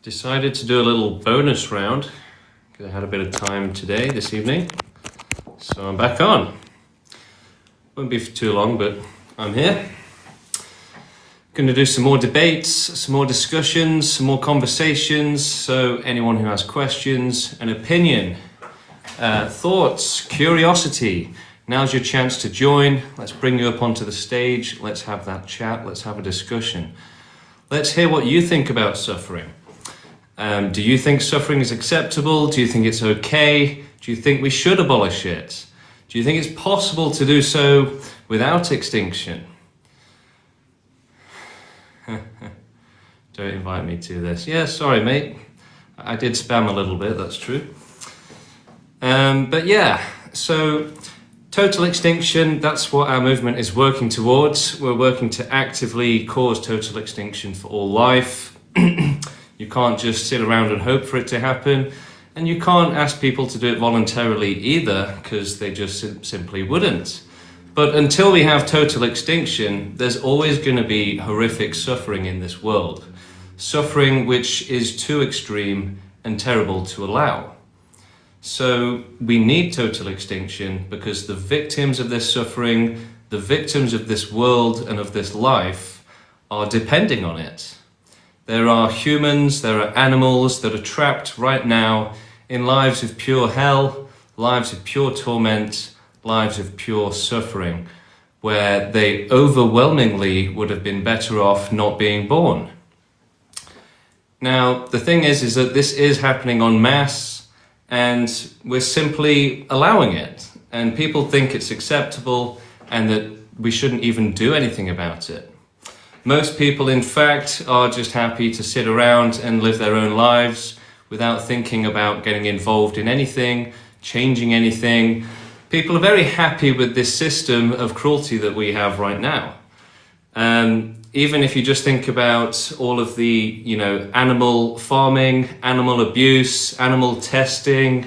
Decided to do a little bonus round because I had a bit of time today, this evening. So I'm back on. Won't be for too long, but I'm here. Going to do some more debates, some more discussions, some more conversations. So anyone who has questions, an opinion, thoughts, curiosity, now's your chance to join. Let's bring you up onto the stage. Let's have that chat. Let's have a discussion. Let's hear what you think about suffering. Do you think suffering is acceptable? Do you think it's okay? Do you think we should abolish it? Do you think it's possible to do so without extinction? Don't invite me to this. Yeah, sorry, mate. I did spam a little bit, that's true. But yeah, so total extinction, that's what our movement is working towards. We're working to actively cause total extinction for all life. You can't just sit around and hope for it to happen, and you can't ask people to do it voluntarily either, because they just simply wouldn't. But until we have total extinction, there's always going to be horrific suffering in this world. Suffering which is too extreme and terrible to allow. So we need total extinction because the victims of this suffering, the victims of this world and of this life are depending on it. There are humans, there are animals that are trapped right now in lives of pure hell, lives of pure torment, lives of pure suffering, where they overwhelmingly would have been better off not being born. Now, the thing is that this is happening en masse, and we're simply allowing it. And people think it's acceptable and that we shouldn't even do anything about it. Most people, in fact, are just happy to sit around and live their own lives without thinking about getting involved in anything, changing anything. People are very happy with this system of cruelty that we have right now. Even if you just think about all of the, animal farming, animal abuse, animal testing,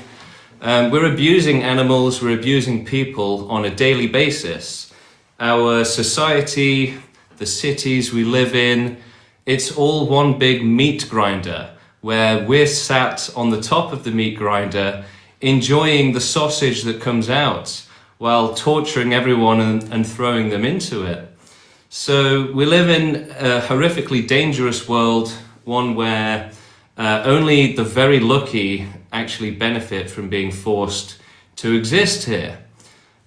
we're abusing animals, we're abusing people on a daily basis. Our society, the cities we live in, it's all one big meat grinder where we're sat on the top of the meat grinder enjoying the sausage that comes out while torturing everyone and throwing them into it. So we live in a horrifically dangerous world, one where only the very lucky actually benefit from being forced to exist here.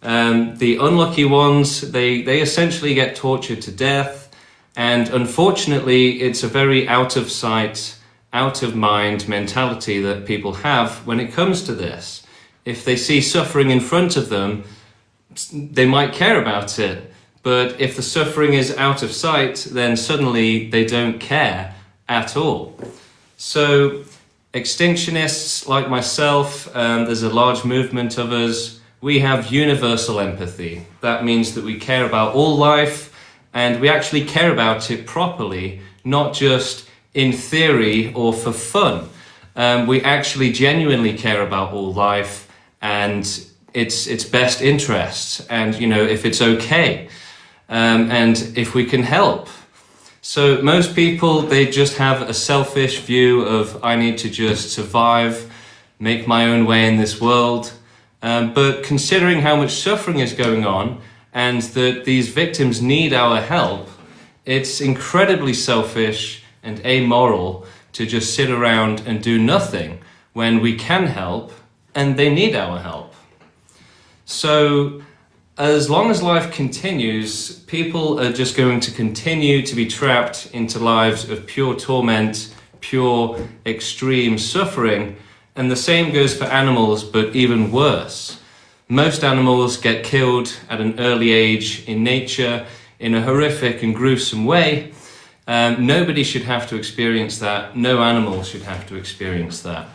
The unlucky ones, they essentially get tortured to death, and unfortunately it's a very out of sight, out of mind mentality that people have when it comes to this. If they see suffering in front of them, they might care about it, but if the suffering is out of sight, then suddenly they don't care at all. So extinctionists like myself, there's a large movement of us. We have universal empathy. That means that we care about all life, and we actually care about it properly, not just in theory or for fun. We actually genuinely care about all life and its best interests, and if it's okay, and if we can help. So most people, they just have a selfish view of, I need to just survive, make my own way in this world. But considering how much suffering is going on and that these victims need our help, it's incredibly selfish and amoral to just sit around and do nothing when we can help and they need our help. So as long as life continues, people are just going to continue to be trapped into lives of pure torment, pure extreme suffering. And the same goes for animals, but even worse. Most animals get killed at an early age in nature in a horrific and gruesome way. Nobody should have to experience that. No animal should have to experience that.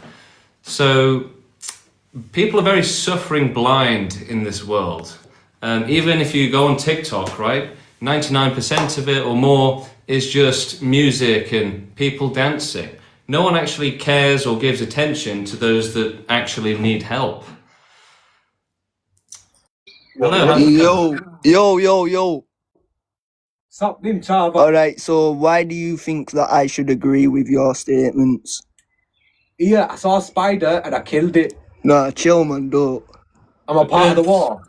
So people are very suffering blind in this world. Even if you go on TikTok, right? 99% of it or more is just music and people dancing. No one actually cares or gives attention to those that actually need help. Hello. Yo. Alright, so why do you think that I should agree with your statements? Yeah, I saw a spider and I killed it. Nah, chill, man, don't. I'm a part of the war.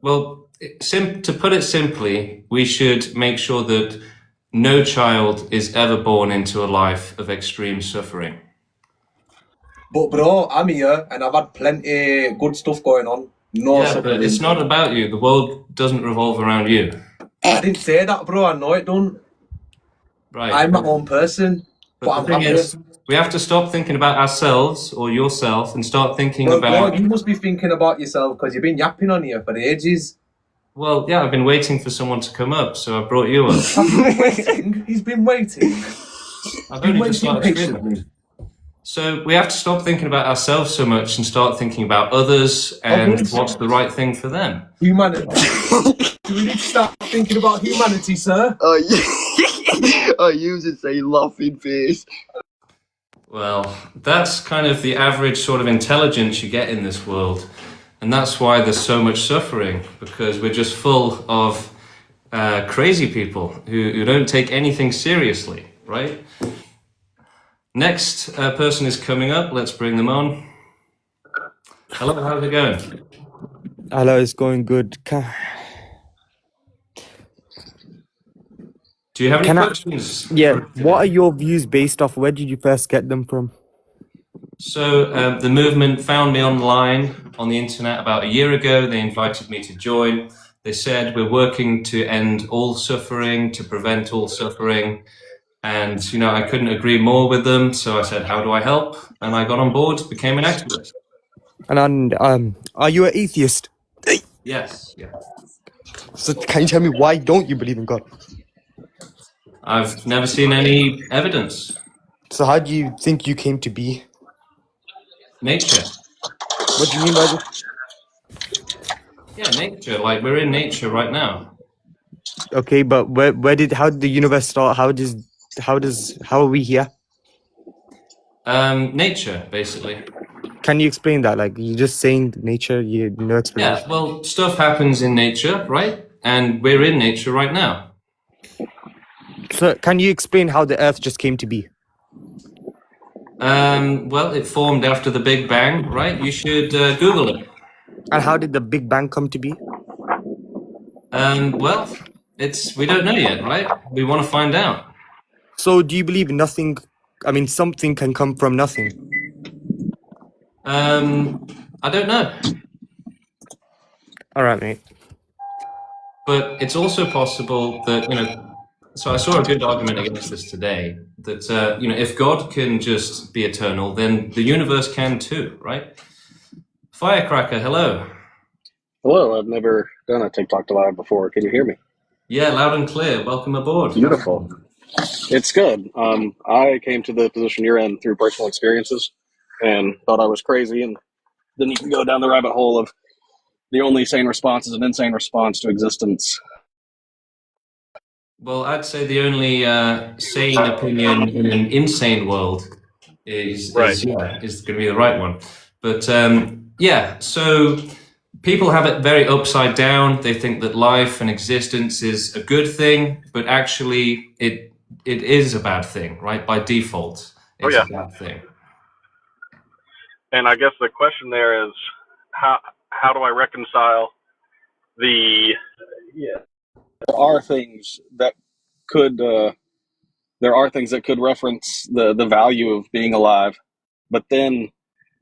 Well, to put it simply, we should make sure that no child is ever born into a life of extreme suffering. But bro, I'm here and I've had plenty good stuff going on. No Yeah, but it's not about you. The world doesn't revolve around you. I didn't say that, bro. I know it don't. Right. I'm my own person. But the thing is, we have to stop thinking about ourselves or yourself and start thinking about... Bro, you must be thinking about yourself because you've been yapping on here for ages. Well, yeah, I've been waiting for someone to come up, so I brought you up. He's been waiting. I've only just started screaming. So we have to stop thinking about ourselves so much and start thinking about others and what's the right thing for them. Humanity. Do we need to start thinking about humanity, sir? Oh, yeah. I use it say laughing face. Well, that's kind of the average sort of intelligence you get in this world. And that's why there's so much suffering, because we're just full of crazy people who don't take anything seriously, right? Next person is coming up. Let's bring them on. Hello, how's it going? Hello, it's going good. Do you have any questions? What are your views based off? Where did you first get them from? So the movement found me online on the internet about a year ago. They invited me to join. They said we're working to end all suffering, to prevent all suffering. And, you know, I couldn't agree more with them. So I said, how do I help? And I got on board, became an activist. And are you an atheist? Yes. Yeah. So can you tell me why don't you believe in God? I've never seen any evidence. So how do you think you came to be? Nature. What do you mean by this? Yeah, nature. Like we're in nature right now. Okay, but how did the universe start? How are we here? Nature, basically. Can you explain that? Like you're just saying nature, no explanation. Yeah, well, stuff happens in nature, right? And we're in nature right now. So can you explain how the Earth just came to be? Well, it formed after the Big Bang, right? You should Google it. And how did the Big Bang come to be? Well, we don't know yet, right? We want to find out. So do you believe something can come from nothing? I don't know. All right, mate. But it's also possible that, you know, so I saw a good argument against this today, that, you know, if God can just be eternal, then the universe can too, right? Firecracker, hello. Hello, I've never done a TikTok Live before. Can you hear me? Yeah, loud and clear. Welcome aboard. Beautiful. It's good. I came to the position you're in through personal experiences and thought I was crazy, and then you can go down the rabbit hole of the only sane response is an insane response to existence. Well, I'd say the only sane opinion in an insane world is going to be the right one. But yeah, so people have it very upside down. They think that life and existence is a good thing, but actually it is a bad thing, right? By default, it's a bad thing. And I guess the question there is, how do I reconcile there are things that could reference the value of being alive, but then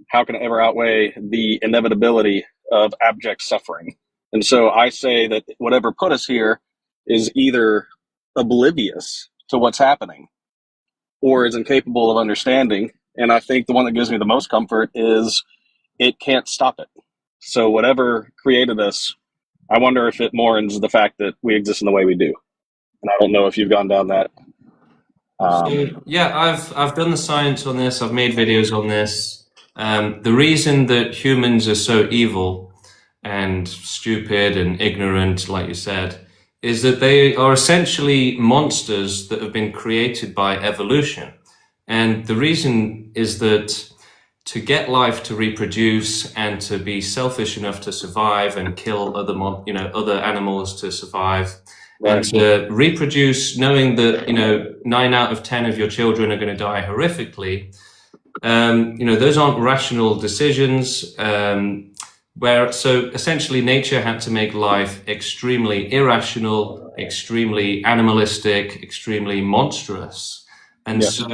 how can it ever outweigh the inevitability of abject suffering? And so I say that whatever put us here is either oblivious to what's happening or is incapable of understanding. And I think the one that gives me the most comfort is it can't stop it. So whatever created us, I wonder if it mourns the fact that we exist in the way we do. And I don't know if you've gone down that. So, yeah, I've done the science on this. I've made videos on this. The reason that humans are so evil and stupid and ignorant, like you said, is that they are essentially monsters that have been created by evolution. And the reason is that to get life to reproduce and to be selfish enough to survive and kill other animals to survive And Right. to reproduce, knowing that 9 out of 10 of your children are going to die horrifically, those aren't rational decisions. So essentially, nature had to make life extremely irrational, extremely animalistic, extremely monstrous. And Yeah. so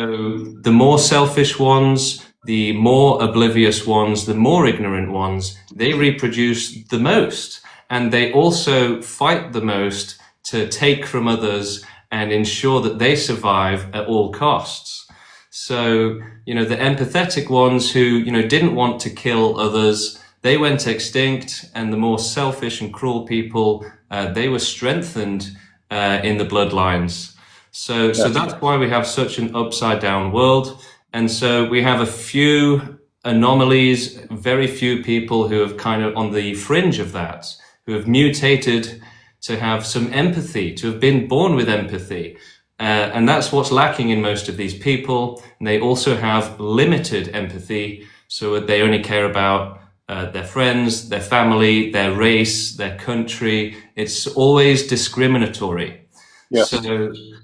the more selfish ones, the more oblivious ones, the more ignorant ones, they reproduce the most. And they also fight the most to take from others and ensure that they survive at all costs. So, the empathetic ones who, didn't want to kill others, they went extinct, and the more selfish and cruel people, they were strengthened in the bloodlines. So that's why we have such an upside down world. And so we have a few anomalies, very few people who have kind of on the fringe of that, who have mutated to have some empathy, to have been born with empathy. And that's what's lacking in most of these people. And they also have limited empathy, so they only care about their friends, their family, their race, their country. It's always discriminatory. Yes.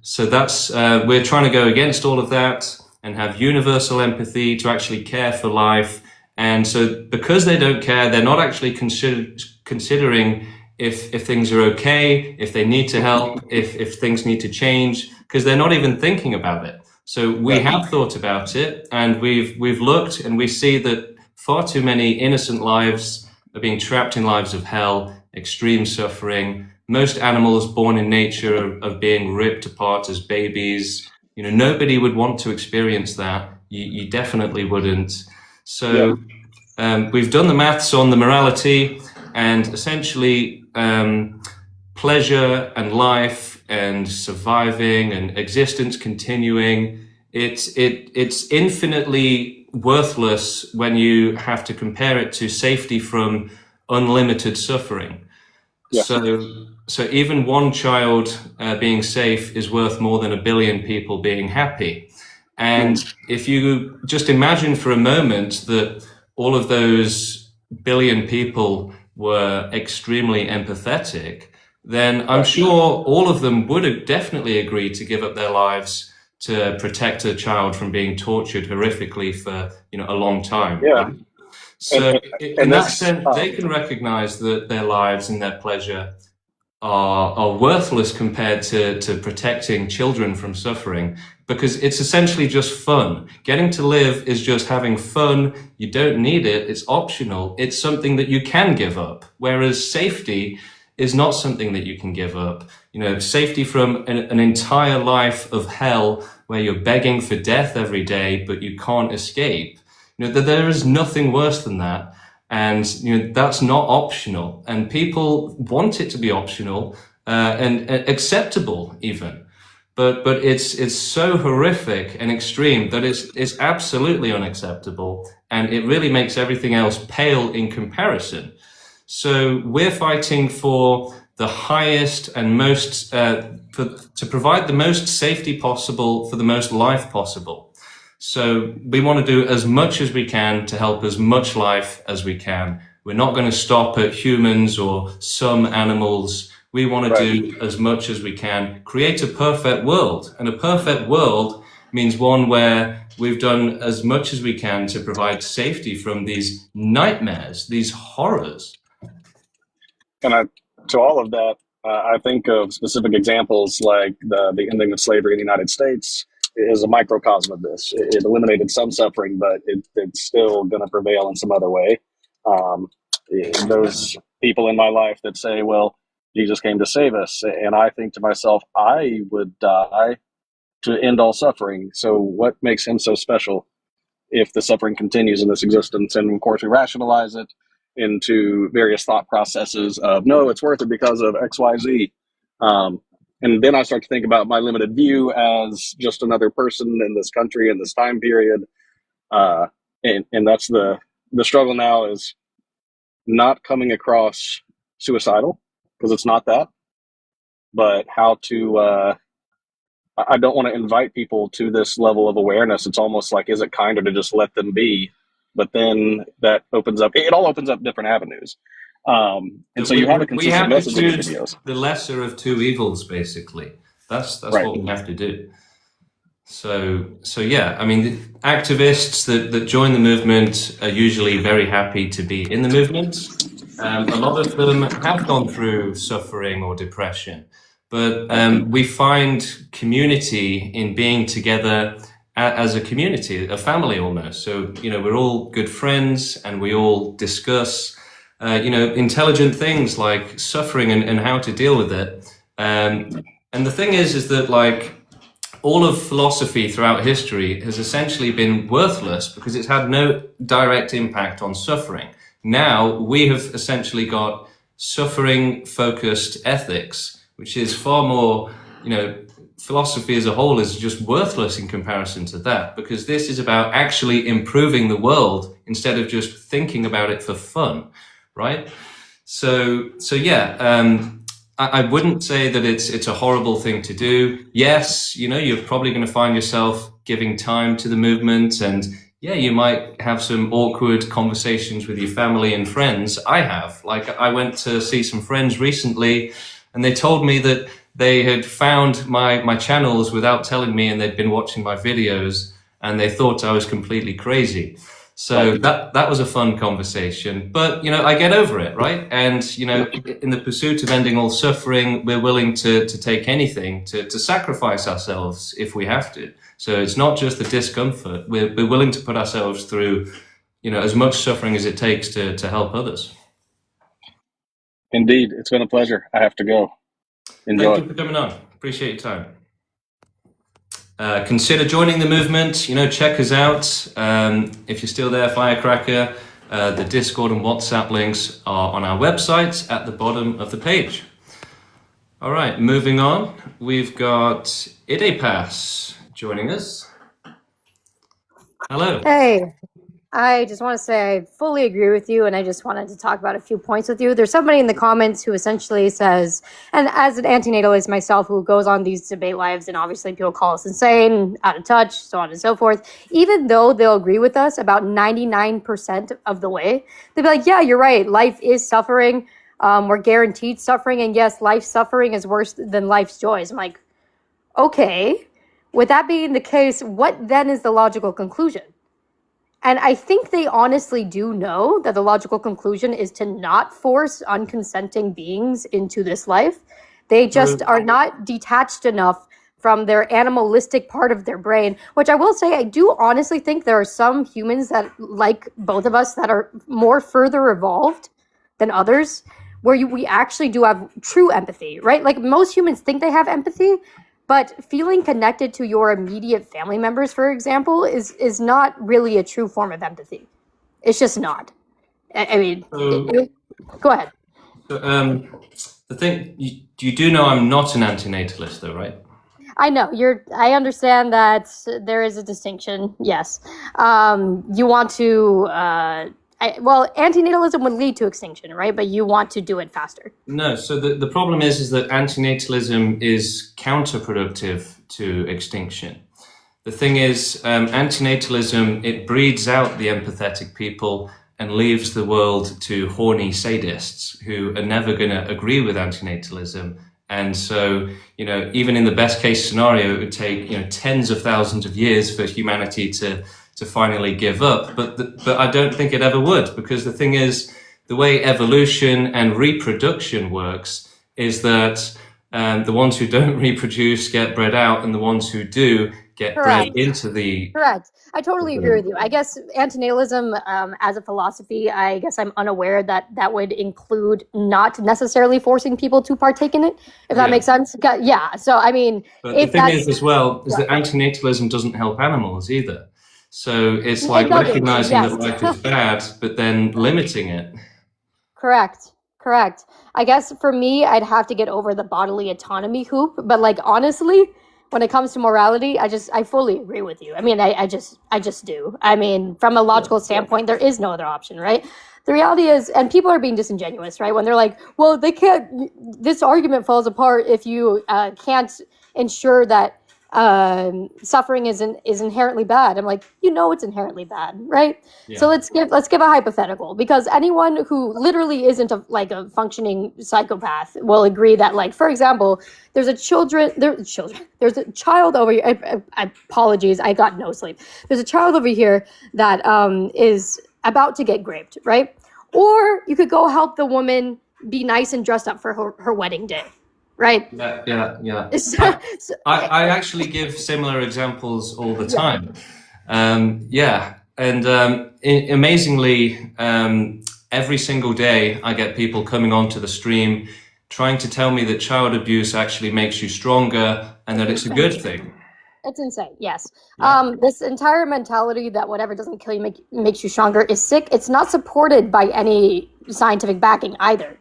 So that's we're trying to go against all of that and have universal empathy to actually care for life. And so because they don't care, they're not actually considering if things are okay, if they need to help, if things need to change, because they're not even thinking about it. So we have thought about it, and we've looked, and we see that far too many innocent lives are being trapped in lives of hell, extreme suffering. Most animals born in nature are being ripped apart as babies. Nobody would want to experience that. You definitely wouldn't. So we've done the maths on the morality, and essentially pleasure and life and surviving and existence continuing, it's infinitely worthless when you have to compare it to safety from unlimited suffering. Yeah. So even one child being safe is worth more than 1 billion people being happy. And if you just imagine for a moment that all of those billion people were extremely empathetic, then I'm sure all of them would definitely agree to give up their lives to protect a child from being tortured horrifically for a long time. Yeah. Right? So in that that's, sense, they can recognize that their lives and their pleasure are worthless compared to protecting children from suffering, because it's essentially just fun. Getting to live is just having fun. You don't need it. It's optional. It's something that you can give up. Whereas safety is not something that you can give up. Safety from an entire life of hell where you're begging for death every day, but you can't escape. There is nothing worse than that. And that's not optional, and people want it to be optional and acceptable even, but it's so horrific and extreme that it's absolutely unacceptable, and it really makes everything else pale in comparison. So we're fighting for the highest and most to provide the most safety possible for the most life possible. So we want to do as much as we can to help as much life as we can. We're not going to stop at humans or some animals. We want to do as much as we can, create a perfect world. And a perfect world means one where we've done as much as we can to provide safety from these nightmares, these horrors. And to all of that, I think of specific examples like the ending of slavery in the United States is a microcosm of this. It eliminated some suffering, but it's still going to prevail in some other way. Those people in my life that say, well, Jesus came to save us. And I think to myself, I would die to end all suffering. So what makes him so special if the suffering continues in this existence? And of course, we rationalize it into various thought processes of, no, it's worth it because of X, Y, Z. And then I start to think about my limited view as just another person in this country in this time period. And that's the struggle now, is not coming across suicidal, because it's not that, but how to, I don't want to invite people to this level of awareness. It's almost like, is it kinder to just let them be? But then that opens up, it all opens up different avenues. And so you have a We consistent have to message in your choose videos. the lesser of two evils, basically. That's Right. what we have to do. So yeah, I mean, the activists that join the movement are usually very happy to be in the movement. A lot of them have gone through suffering or depression, but we find community in being together as a community, a family almost. So, we're all good friends and we all discuss, intelligent things like suffering and how to deal with it. And the thing is that like, all of philosophy throughout history has essentially been worthless because it's had no direct impact on suffering. Now we have essentially got suffering focused ethics, which is far more, philosophy as a whole is just worthless in comparison to that, because this is about actually improving the world instead of just thinking about it for fun, right? So yeah, I wouldn't say that it's a horrible thing to do. Yes, you're probably going to find yourself giving time to the movement, and yeah, you might have some awkward conversations with your family and friends. I have. Like, I went to see some friends recently, and they told me that they had found my channels without telling me, and they'd been watching my videos, and they thought I was completely crazy. So that was a fun conversation, but I get over it, right? And in the pursuit of ending all suffering, we're willing to take anything, to sacrifice ourselves if we have to. So it's not just the discomfort; we're willing to put ourselves through, as much suffering as it takes to help others. Indeed, it's been a pleasure. I have to go. Enjoy. Thank you for coming on. Appreciate your time. Consider joining the movement. Check us out. If you're still there, Firecracker, the Discord and WhatsApp links are on our website at the bottom of the page. All right, moving on. We've got Idepass joining us. Hello. Hey, I just want to say I fully agree with you, and I just wanted to talk about a few points with you. There's somebody in the comments who essentially says, and as an antinatalist myself who goes on these debate lives, and obviously people call us insane, out of touch, so on and so forth, even though they'll agree with us about 99% of the way, they'll be like, yeah, you're right, life is suffering, we're guaranteed suffering, and yes, life's suffering is worse than life's joys. I'm like, okay, with that being the case, what then is the logical conclusion? And I think they honestly do know that the logical conclusion is to not force unconsenting beings into this life. They just are not detached enough from their animalistic part of their brain, which I will say, I do honestly think there are some humans that, like both of us, that are more further evolved than others, where we actually do have true empathy, right? Like most humans think they have empathy, but feeling connected to your immediate family members, for example, is not really a true form of empathy. It's just not. I mean, go ahead. So, the thing, you do know I'm not an antinatalist, though, right? I know I understand that there is a distinction. Yes, you want to. Antinatalism would lead to extinction, right? But you want to do it faster. No, so the problem is that antinatalism is counterproductive to extinction. The thing is, antinatalism, it breeds out the empathetic people and leaves the world to horny sadists who are never going to agree with antinatalism. And so, even in the best case scenario, it would take, tens of thousands of years for humanity to finally give up, but I don't think it ever would, because the thing is, the way evolution and reproduction works is that the ones who don't reproduce get bred out, and the ones who do get bred into the... Correct. I totally agree with you. I guess antinatalism as a philosophy, I guess I'm unaware that would include not necessarily forcing people to partake in it, if that makes sense. Yeah, so I mean... But the thing is as well, is that antinatalism doesn't help animals either. So it's like recognizing that life is bad, but then limiting it. Correct. I guess for me, I'd have to get over the bodily autonomy hoop. But like, honestly, when it comes to morality, I fully agree with you. I mean, I just do. I mean, from a logical standpoint, there is no other option, right? The reality is, and people are being disingenuous, right? When they're like, well, this argument falls apart if you can't ensure that suffering is inherently bad. I'm like, it's inherently bad, right? Yeah. So let's give a hypothetical, because anyone who literally isn't a functioning psychopath will agree that, like, for example, there's a child over here. Apologies, I got no sleep. There's a child over here that is about to get raped, right? Or you could go help the woman be nice and dressed up for her wedding day, right? Yeah. So, I actually give similar examples all the time. And amazingly, every single day I get people coming onto the stream trying to tell me that child abuse actually makes you stronger and that it's a good thing. It's insane. Yes. Yeah. This entire mentality that whatever doesn't kill you makes you stronger is sick. It's not supported by any scientific backing either.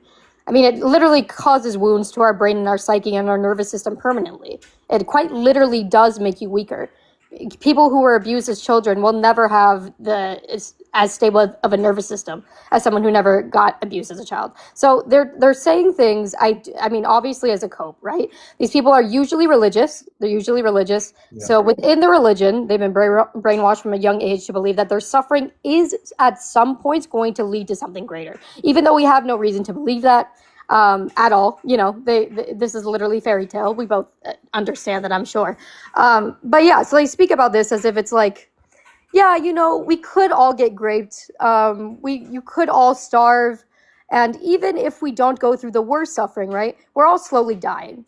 I mean, it literally causes wounds to our brain and our psyche and our nervous system permanently. It quite literally does make you weaker. People who were abused as children will never have as stable of a nervous system as someone who never got abused as a child. So they're saying things. I mean, obviously as a cope, right? These people are usually religious. They're usually religious. Yeah. So within the religion, they've been brainwashed from a young age to believe that their suffering is at some points going to lead to something greater, even though we have no reason to believe that. At all. This is literally fairy tale. We both understand that, I'm sure. But yeah, so they speak about this as if it's like, yeah, we could all get raped. You could all starve. And even if we don't go through the worst suffering, right, we're all slowly dying,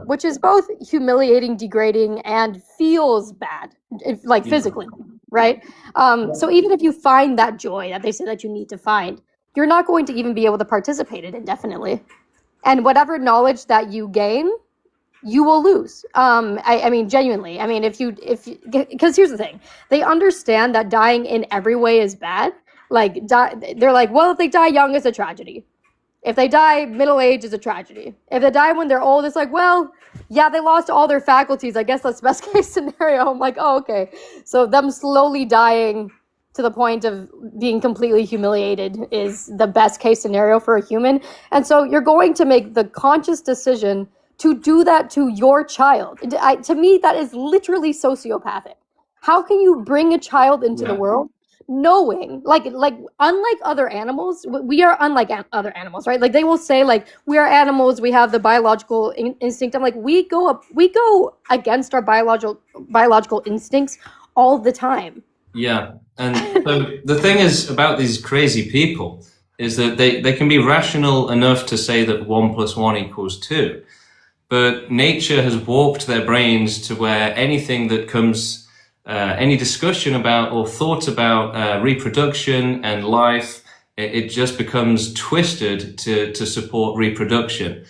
which is both humiliating, degrading, and feels bad, like physically, right? So even if you find that joy that they say that you need to find, you're not going to even be able to participate in it indefinitely. And whatever knowledge that you gain, you will lose. I mean, genuinely. I mean, because here's the thing. They understand that dying in every way is bad. Like, they're like, well, if they die young, it's a tragedy. If they die middle age, it's a tragedy. If they die when they're old, it's like, well, yeah, they lost all their faculties. I guess that's best case scenario. I'm like, oh, okay. So them slowly dying to the point of being completely humiliated is the best case scenario for a human. And so you're going to make the conscious decision to do that to your child. To me, that is literally sociopathic. How can you bring a child into the world knowing, like unlike other animals, we are unlike other animals, right? Like they will say, like, we are animals, we have the biological instinct. I'm like, we go against our biological instincts all the time. Yeah, and so the thing is about these crazy people is that they can be rational enough to say that 1 + 1 = 2, but nature has warped their brains to where anything that comes, any discussion about or thought about reproduction and life, it just becomes twisted to support reproduction,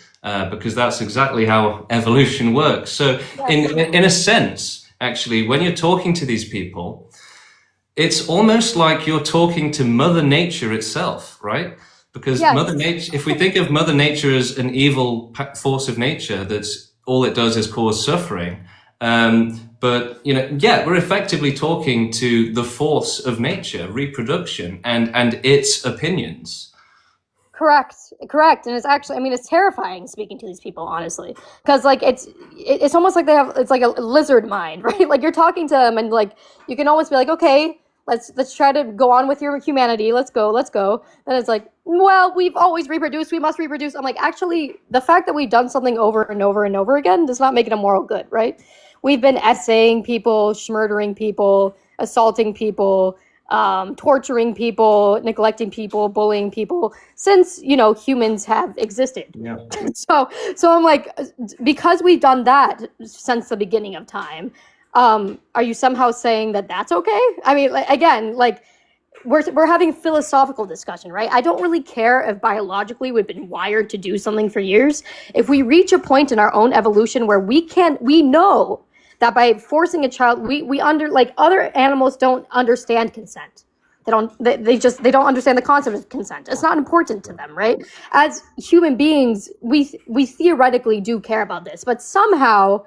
because that's exactly how evolution works. So in a sense, actually, when you're talking to these people, it's almost like you're talking to Mother Nature itself, right? Because Mother Nature, if we think of Mother Nature as an evil force of nature, that's all it does is cause suffering. But we're effectively talking to the force of nature, reproduction, and its opinions. Correct. And it's actually, I mean, it's terrifying speaking to these people, honestly, because like it's almost like it's like a lizard mind, right? Like you're talking to them and like you can almost be like, okay, let's try to go on with your humanity. Let's go. Then it's like, well, we've always reproduced. We must reproduce. I'm like, actually, the fact that we've done something over and over and over again does not make it a moral good, right? We've been essaying people, schmurdering people, assaulting people, torturing people, neglecting people, bullying people since, humans have existed. Yeah. So I'm like, because we've done that since the beginning of time, are you somehow saying that that's okay? I mean, again, we're having a philosophical discussion, right? I don't really care if biologically we've been wired to do something for years. If we reach a point in our own evolution where we know that by forcing a child, other animals don't understand consent. They don't understand the concept of consent. It's not important to them, right? As human beings, we theoretically do care about this, but somehow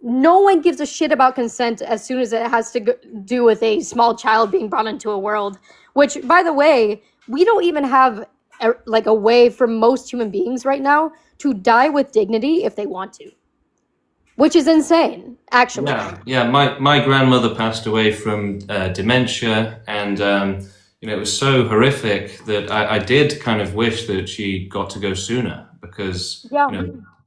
no one gives a shit about consent as soon as it has to do with a small child being brought into a world, which, by the way, we don't even have a way for most human beings right now to die with dignity if they want to. which is insane, actually. Yeah. My grandmother passed away from dementia, and it was so horrific that I did kind of wish that she got to go sooner, because Yeah.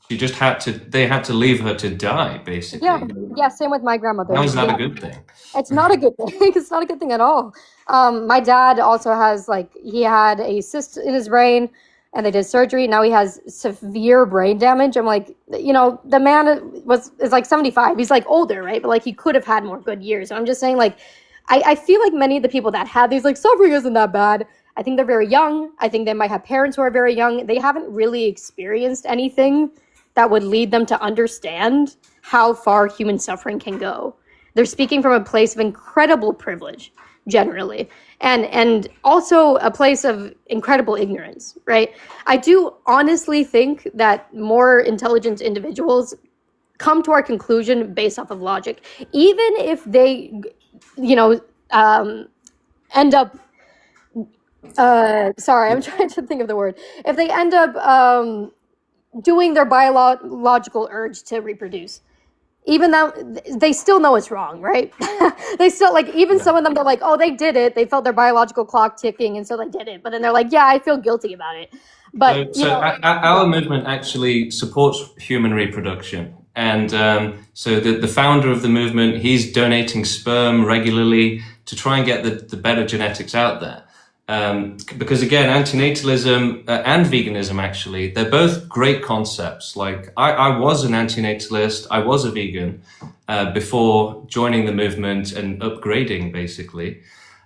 she just had to. They had to leave her to die, basically. Yeah, same with my grandmother. How is that a good thing? It's not a good thing. It's not a good thing at all. My dad also has, he had a cyst in his brain, and they did surgery. Now he has severe brain damage. I'm like, the man is like 75. He's like older, right? But he could have had more good years. So I'm just saying, I feel like many of the people that have these, suffering isn't that bad. I think they're very young. I think they might have parents who are very young. They haven't really experienced anything that would lead them to understand how far human suffering can go. They're speaking from a place of incredible privilege, generally, and also a place of incredible ignorance, right? I do honestly think that more intelligent individuals come to our conclusion based off of logic, even if they, end up, sorry, I'm trying to think of the word. If they end up doing their biological urge to reproduce, even though they still know it's wrong, right? They still, even some of them, they're like, oh, they did it. They felt their biological clock ticking, and so they did it. But then they're like, yeah, I feel guilty about it. But our movement actually supports human reproduction. And so the founder of the movement, he's donating sperm regularly to try and get the better genetics out there. Because again, antinatalism and veganism, actually, they're both great concepts. I was an antinatalist, I was a vegan before joining the movement and upgrading, basically.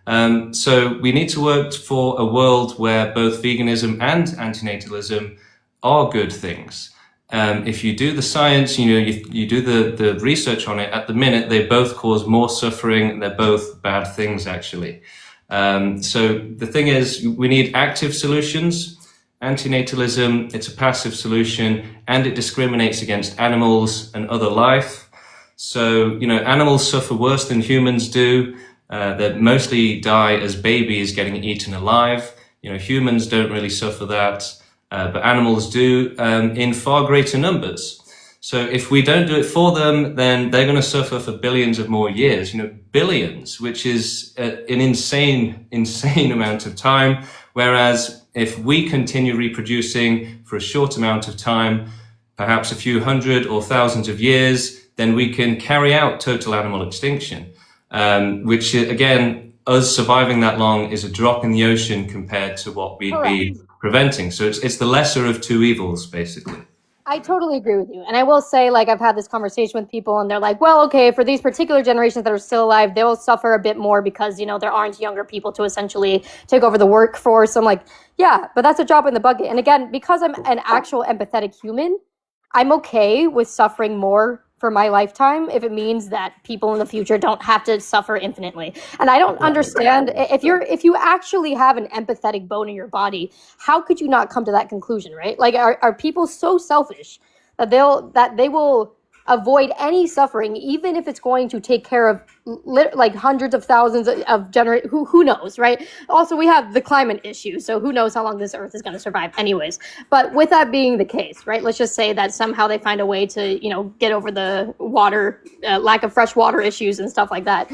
So we need to work for a world where both veganism and antinatalism are good things. If you do the science, you do the research on it, at the minute, they both cause more suffering. They're both bad things, actually. So the thing is, we need active solutions. Antinatalism, it's a passive solution, and it discriminates against animals and other life. So, animals suffer worse than humans do. They mostly die as babies getting eaten alive. Humans don't really suffer that, but animals do in far greater numbers. So if we don't do it for them, then they're going to suffer for billions of more years, billions, which is an insane amount of time. Whereas if we continue reproducing for a short amount of time, perhaps a few hundred or thousands of years, then we can carry out total animal extinction, which again, us surviving that long is a drop in the ocean compared to what we'd be preventing. So it's the lesser of two evils, basically. I totally agree with you. And I will say, I've had this conversation with people, and they're like, well, okay, for these particular generations that are still alive, they'll suffer a bit more because, there aren't younger people to essentially take over the workforce. I'm like, yeah, but that's a drop in the bucket. And again, because I'm an actual empathetic human, I'm okay with suffering more for my lifetime if it means that people in the future don't have to suffer infinitely. And I don't understand, if you actually have an empathetic bone in your body, how could you not come to that conclusion, right? Are people so selfish that they will avoid any suffering, even if it's going to take care of hundreds of thousands of who knows, right? Also, we have the climate issue, so who knows how long this earth is going to survive anyways. But with that being the case, right, let's just say that somehow they find a way to, get over the water, lack of fresh water issues and stuff like that,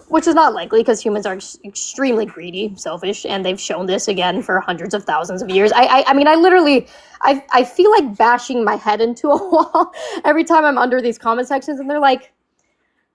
which is not likely because humans are extremely greedy, selfish, and they've shown this again for hundreds of thousands of years. I feel like bashing my head into a wall every time I'm under these comment sections, and they're like,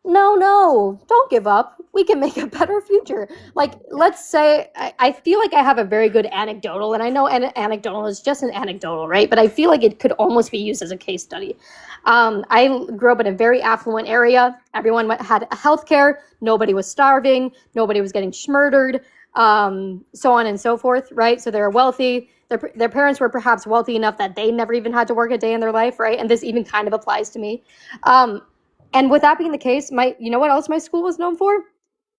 no, don't give up. We can make a better future. Let's say, I feel like I have a very good anecdotal, and I know an anecdotal is just an anecdotal, right? But I feel like it could almost be used as a case study. I grew up in a very affluent area. Everyone had healthcare. Nobody was starving. Nobody was getting schmurdered, so on and so forth, right? So they were wealthy. Their parents were perhaps wealthy enough that they never even had to work a day in their life, right? And this even kind of applies to me. And with that being the case, you know what else my school was known for?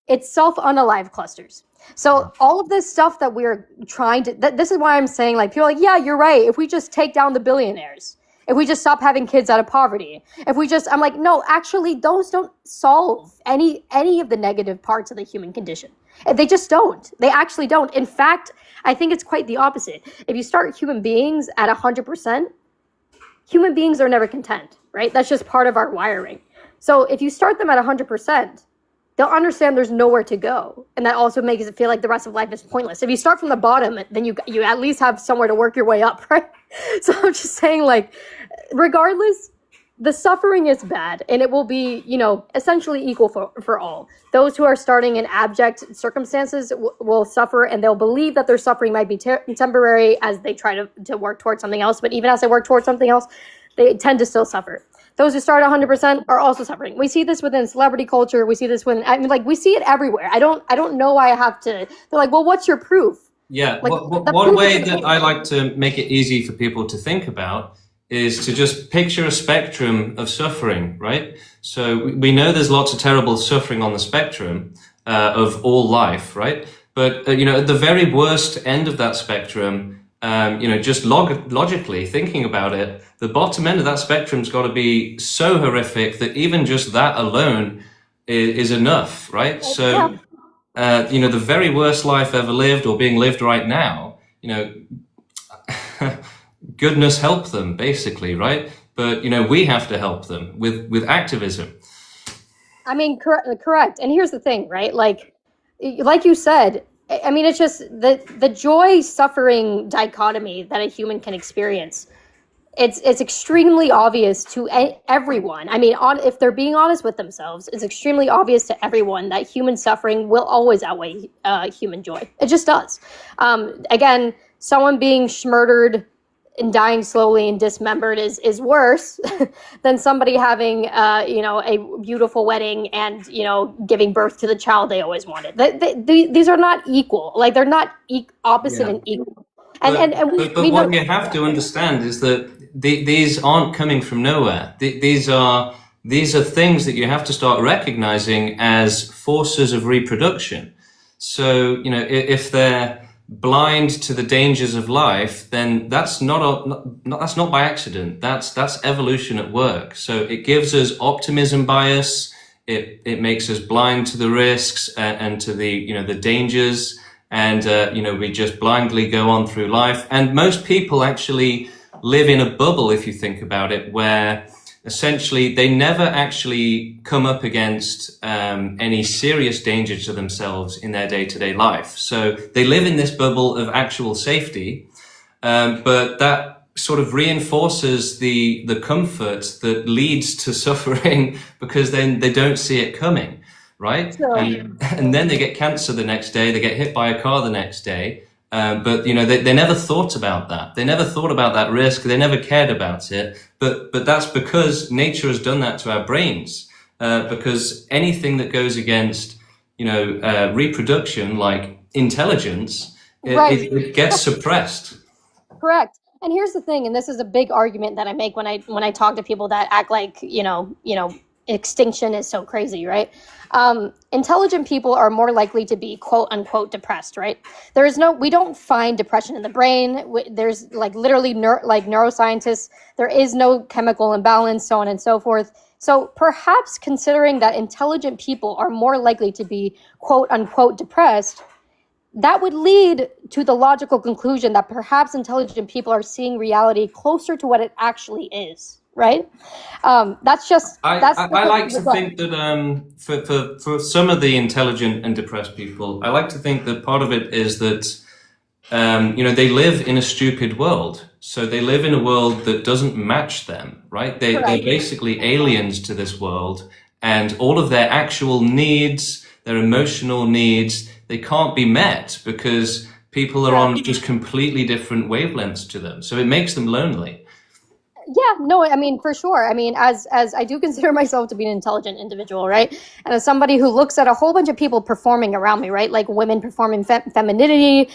It's self-unalive clusters. So all of this stuff that we're trying to, this is why I'm saying, people are like, yeah, you're right. If we just take down the billionaires, if we just stop having kids out of poverty, I'm like, no, actually, those don't solve any of the negative parts of the human condition. They just don't. They actually don't. In fact, I think it's quite the opposite. If you start human beings at 100%, human beings are never content, right? That's just part of our wiring. So if you start them at 100%, they'll understand there's nowhere to go. And that also makes it feel like the rest of life is pointless. If you start from the bottom, then you at least have somewhere to work your way up, right? So I'm just saying, like, regardless, the suffering is bad, and it will be, essentially equal for all. Those who are starting in abject circumstances will suffer, and they'll believe that their suffering might be temporary as they try to work towards something else. But even as they work towards something else, they tend to still suffer. Those who start 100% are also suffering. We see this within celebrity culture. We see this we see it everywhere. I don't know why I have to. They're like, well, what's your proof? Yeah. Like, one way that I like to make it easy for people to think about is to just picture a spectrum of suffering, right? So we know there's lots of terrible suffering on the spectrum of all life, right? But, at the very worst end of that spectrum, just logically thinking about it, the bottom end of that spectrum's got to be so horrific that even just that alone is enough, right? So, the very worst life ever lived or being lived right now, goodness help them, basically, right? But, we have to help them with activism. I mean, correct. And here's the thing, right? Like you said, I mean, it's just the joy-suffering dichotomy that a human can experience. It's extremely obvious to everyone. I mean, if they're being honest with themselves, it's extremely obvious to everyone that human suffering will always outweigh human joy. It just does. Again, someone being murdered and dying slowly and dismembered is worse than somebody having a beautiful wedding and giving birth to the child they always wanted. These are not equal. Like, they're not opposite and equal. But what you have to understand is that these aren't coming from nowhere. These are things that you have to start recognizing as forces of reproduction. So, if they're blind to the dangers of life, then that's not by accident. That's evolution at work. So it gives us optimism bias. It makes us blind to the risks and to the dangers. And, we just blindly go on through life. And most people actually live in a bubble, if you think about it, where essentially they never actually come up against any serious danger to themselves in their day-to-day life. So they live in this bubble of actual safety, but that sort of reinforces the comfort that leads to suffering because then they don't see it coming. Right? And then they get cancer the next day, they get hit by a car the next day. But they never thought about that. They never thought about that risk. They never cared about it. But that's because nature has done that to our brains. Because anything that goes against, reproduction, like intelligence, it gets suppressed. Correct. And here's the thing, and this is a big argument that I make when I talk to people that act like, extinction is so crazy, right? Intelligent people are more likely to be quote unquote depressed, right? We don't find depression in the brain. There's literally neuroscientists, there is no chemical imbalance, so on and so forth. So perhaps considering that intelligent people are more likely to be quote unquote depressed, that would lead to the logical conclusion that perhaps intelligent people are seeing reality closer to what it actually is. Right? That's just. I like to think that for some of the intelligent and depressed people, I like to think that part of it is that they live in a stupid world. So they live in a world that doesn't match them. Right? They're basically aliens to this world, and all of their actual needs, their emotional needs, they can't be met because people are on just completely different wavelengths to them. So it makes them lonely. Yeah, no, I mean, for sure. I mean, as I do consider myself to be an intelligent individual, right? And as somebody who looks at a whole bunch of people performing around me, right? Like women performing femininity,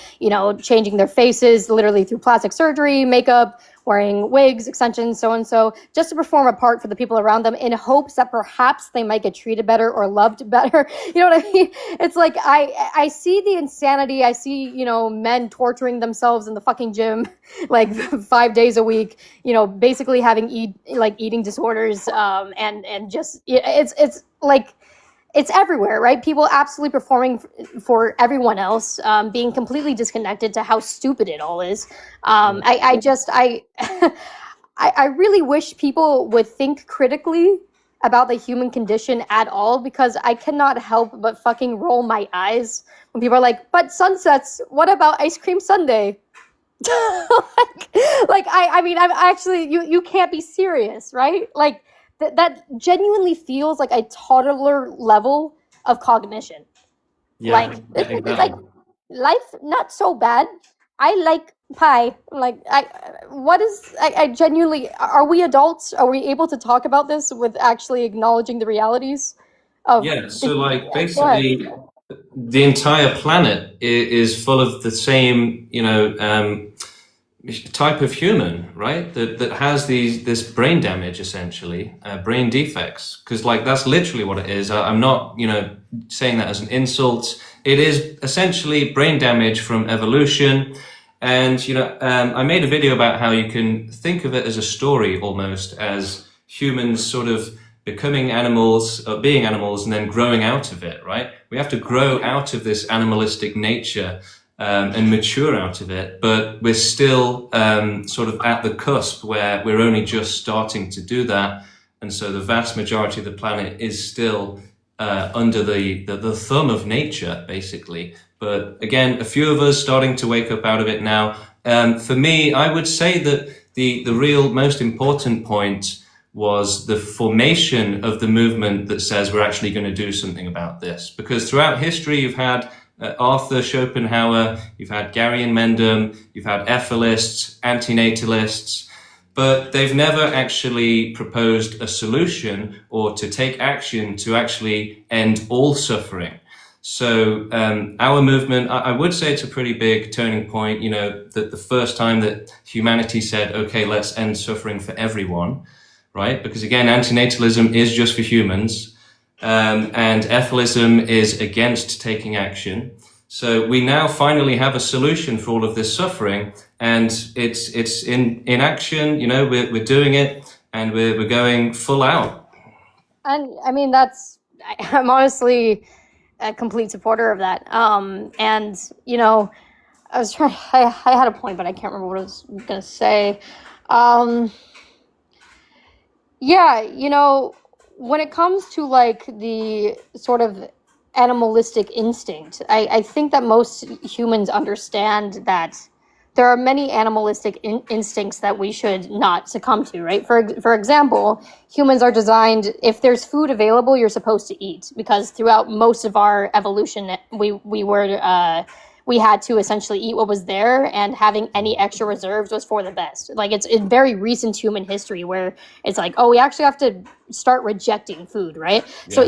changing their faces literally through plastic surgery, makeup, wearing wigs, extensions, so and so, just to perform a part for the people around them in hopes that perhaps they might get treated better or loved better. You know what I mean? It's like I see the insanity. I see, men torturing themselves in the fucking gym like 5 days a week, basically having eating disorders, and just it's like it's everywhere, right? People absolutely performing for everyone else, being completely disconnected to how stupid it all is. I really wish people would think critically about the human condition at all, because I cannot help but fucking roll my eyes when people are like, but sunsets, what about ice cream sundae? I mean, I'm actually, you can't be serious, right? Like, that genuinely feels like a toddler level of cognition. Yeah, Like, exactly. like, life not so bad. I like pie. Like, I genuinely, are we adults? Are we able to talk about this with actually acknowledging the realities of Yeah, so like Go ahead. basically the entire planet is full of the same, type of human, right? That has this brain damage, essentially, brain defects. Because like that's literally what it is. I'm not, saying that as an insult. It is essentially brain damage from evolution. And I made a video about how you can think of it as a story, almost as humans sort of becoming animals, being animals, and then growing out of it, right? We have to grow out of this animalistic nature and mature out of it, but we're still sort of at the cusp where we're only just starting to do that. And so the vast majority of the planet is still under the thumb of nature, basically. But again, a few of us starting to wake up out of it now. For me, I would say that the real most important point was the formation of the movement that says we're actually going to do something about this. Because throughout history, you've had Arthur Schopenhauer, you've had Gary and Mendham, you've had ethelists, antinatalists, but they've never actually proposed a solution or to take action to actually end all suffering. So our movement, I would say it's a pretty big turning point, that the first time that humanity said, okay, let's end suffering for everyone, right? Because again, antinatalism is just for humans. And ethelism is against taking action. So we now finally have a solution for all of this suffering, and it's in action. We're doing it, and we're going full out. And I mean, I'm honestly a complete supporter of that. And I had a point, but I can't remember what I was gonna say. Yeah, when it comes to like the sort of animalistic instinct, I think that most humans understand that there are many animalistic instincts that we should not succumb to, right? For example, humans are designed, if there's food available, you're supposed to eat, because throughout most of our evolution, we had to essentially eat what was there, and having any extra reserves was for the best. Like, it's in very recent human history where it's like, oh, we actually have to start rejecting food, right? Yeah.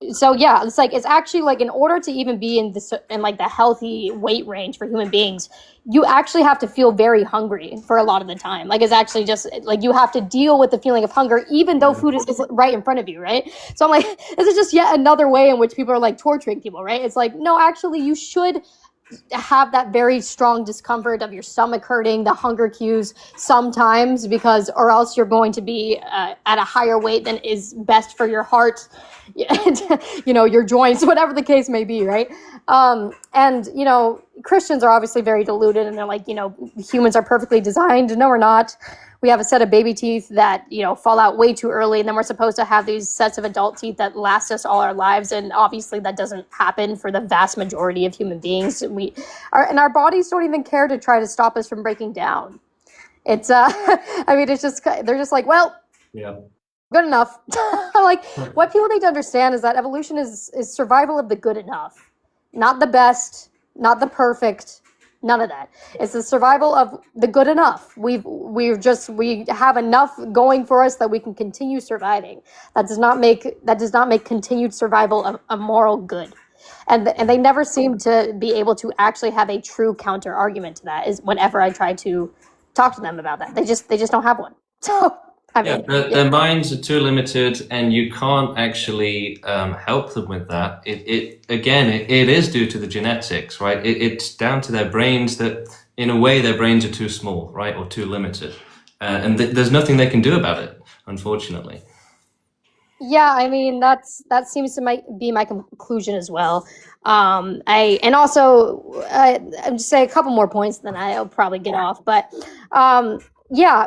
It's like, it's actually like, in order to even be in like the healthy weight range for human beings, you actually have to feel very hungry for a lot of the time. Like, it's actually just like you have to deal with the feeling of hunger, even though food is right in front of you, right? So I'm like, this is just yet another way in which people are like torturing people, right? It's like, no, actually, you should have that very strong discomfort of your stomach hurting, the hunger cues sometimes, because or else you're going to be at a higher weight than is best for your heart, your joints, whatever the case may be, right? And Christians are obviously very deluded, and they're like, humans are perfectly designed. No, we're not. We have a set of baby teeth that, fall out way too early. And then we're supposed to have these sets of adult teeth that last us all our lives. And obviously that doesn't happen for the vast majority of human beings. And our bodies don't even care to try to stop us from breaking down. It's, it's just, they're just like, well, yeah, good enough. Like, what people need to understand is that evolution is survival of the good enough, not the best, not the perfect. None of that. It's the survival of the good enough. We have enough going for us that we can continue surviving. That does not make continued survival a moral good. And they never seem to be able to actually have a true counter argument to that. Is whenever I try to talk to them about that, they just don't have one. So their minds are too limited, and you can't actually help them with that. It is due to the genetics, right? It's down to their brains that, in a way, their brains are too small, right, or too limited, and there's nothing they can do about it, unfortunately. Yeah, I mean that seems to be my conclusion as well. I'm just say a couple more points, then I'll probably get off. But yeah,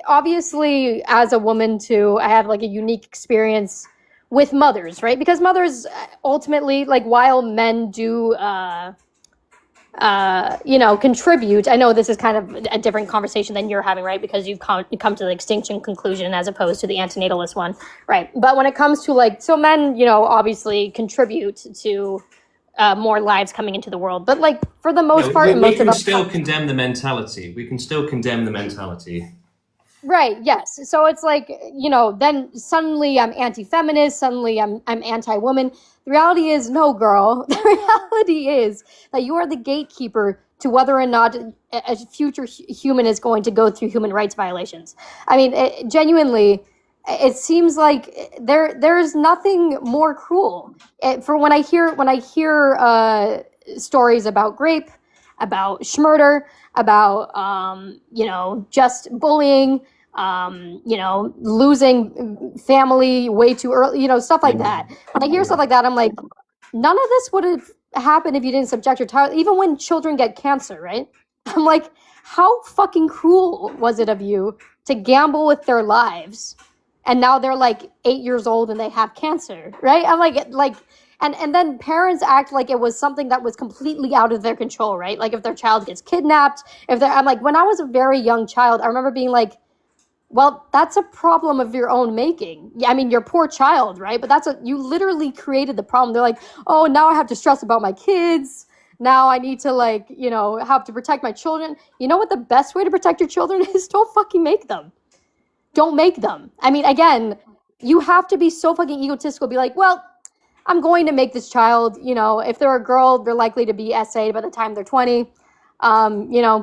obviously as a woman too, I have like a unique experience with mothers, right? Because mothers ultimately, like, while men do contribute. I know this is kind of a different conversation than you're having, right? Because you come to the extinction conclusion as opposed to the antinatalist one, right? But when it comes to like, so men, obviously contribute to more lives coming into the world. But like for the most part, we most can of us still condemn the mentality. We can still condemn the mentality. Right, yes. So it's like, then suddenly I'm anti-feminist, suddenly I'm anti-woman. The reality is, no, girl. The reality is that you are the gatekeeper to whether or not a future human is going to go through human rights violations. I mean, genuinely, it seems like there's nothing more cruel. For when I hear stories about rape, about schmurder, about just bullying, losing family way too early, stuff like that. When I hear stuff like that, I'm like, none of this would have happened if you didn't subject your child. Even when children get cancer, right? I'm like, how fucking cruel was it of you to gamble with their lives, and now they're like 8 years old and they have cancer, right? I'm like. And then parents act like it was something that was completely out of their control, right? Like if their child gets kidnapped, I'm like, when I was a very young child, I remember being like, well, that's a problem of your own making. Yeah, I mean, your poor child, right? But you literally created the problem. They're like, oh, now I have to stress about my kids. Now I need to have to protect my children. You know what the best way to protect your children is? Don't fucking make them. Don't make them. I mean, again, you have to be so fucking egotistical. Be like, well, I'm going to make this child, if they're a girl, they're likely to be SA'd by the time they're 20.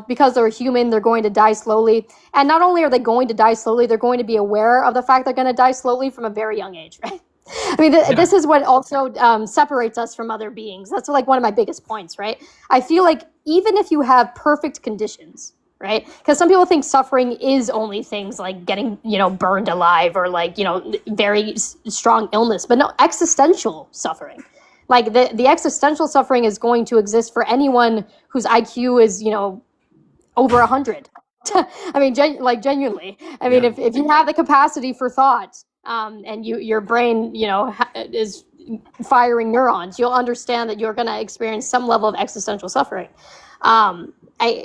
Because they're human, they're going to die slowly. And not only are they going to die slowly, they're going to be aware of the fact they're going to die slowly from a very young age, right? I mean, this is what also separates us from other beings. That's like one of my biggest points, right? I feel like even if you have perfect conditions, right? Because some people think suffering is only things like getting, burned alive or like, very strong illness, but no, existential suffering. Like the existential suffering is going to exist for anyone whose IQ is, over 100. I mean, genuinely. I mean, if you have the capacity for thought, and your brain, is firing neurons, you'll understand that you're going to experience some level of existential suffering.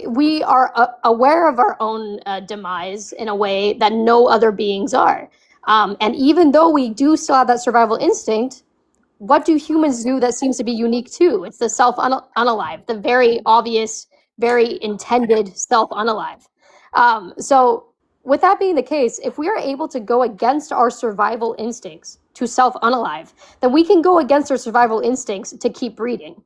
We are aware of our own demise in a way that no other beings are. And even though we do still have that survival instinct, what do humans do that seems to be unique too? It's the self-unalive, the very obvious, very intended self-unalive. So with that being the case, if we are able to go against our survival instincts to self-unalive, then we can go against our survival instincts to keep breeding.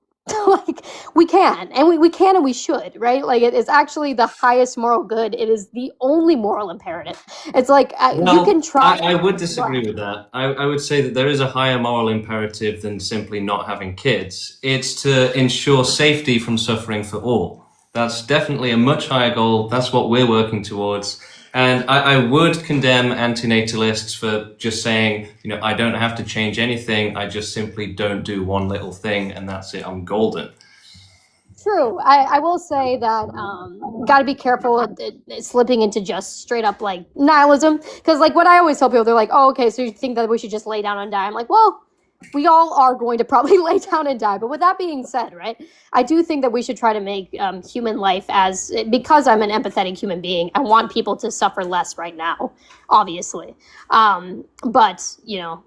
Like we can, and we can, and we should, right? Like it is actually the highest moral good. It is the only moral imperative. It's like you can try. I would disagree with that. I would say that there is a higher moral imperative than simply not having kids. It's to ensure safety from suffering for all. That's definitely a much higher goal. That's what we're working towards. And I would condemn antinatalists for just saying, I don't have to change anything. I just simply don't do one little thing and that's it. I'm golden. True. I will say that got to be careful slipping into just straight up like nihilism. Because like what I always tell people, they're like, oh, okay, so you think that we should just lay down and die? I'm like, well, we all are going to probably lay down and die. But with that being said, right, I do think that we should try to make human life because I'm an empathetic human being, I want people to suffer less right now, obviously. But,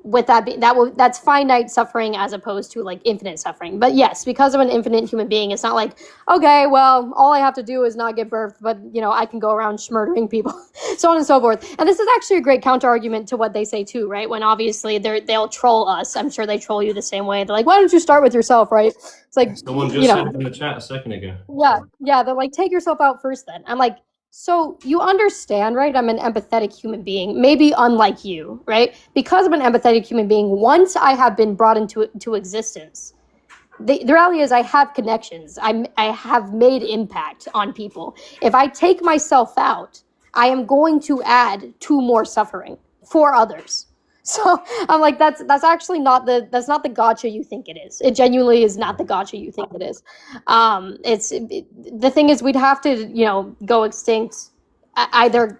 with that's finite suffering as opposed to like infinite suffering. But yes, because I'm an infinite human being, it's not like, okay, well, all I have to do is not give birth, but, I can go around murdering people, so on and so forth. And this is actually a great counter argument to what they say too, right? When obviously they'll troll us. I'm sure they troll you the same way. They're like, why don't you start with yourself, right? It's like, someone just said in the chat a second ago. Yeah. They're like, take yourself out first then. I'm like, so you understand, right? I'm an empathetic human being, maybe unlike you, right? Because I'm an empathetic human being, once I have been brought into existence, the reality is I have connections. I have made impact on people. If I take myself out, I am going to add to more suffering for others. So I'm like, that's actually not the gotcha you think it is. It genuinely is not the gotcha you think it is. The thing is, we'd have to, go extinct either,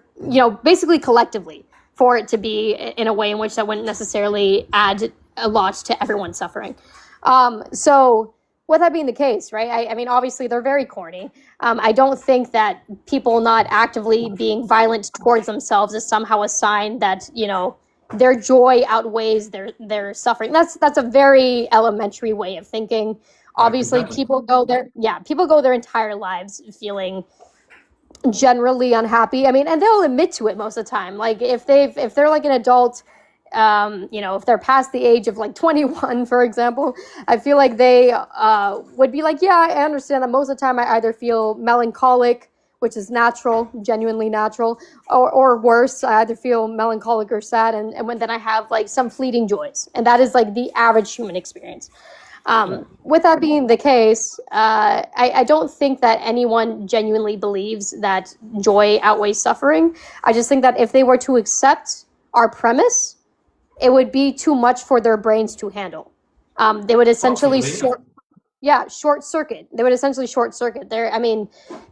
basically collectively, for it to be in a way in which that wouldn't necessarily add a lot to everyone's suffering. So with that being the case, right? I mean, obviously they're very corny. I don't think that people not actively being violent towards themselves is somehow a sign that, their joy outweighs their suffering. That's a very elementary way of thinking. Obviously, people go their entire lives feeling generally unhappy. I mean, and they'll admit to it most of the time. Like if they're like an adult, if they're past the age of like 21, for example, I feel like they would be like, yeah, I understand that most of the time I either feel melancholic, which is natural, genuinely natural, or worse, I either feel melancholic or sad, and then I have like some fleeting joys, and that is like the average human experience. With that being the case, I don't think that anyone genuinely believes that joy outweighs suffering. I just think that if they were to accept our premise, it would be too much for their brains to handle. They would essentially short circuit. They would essentially short circuit.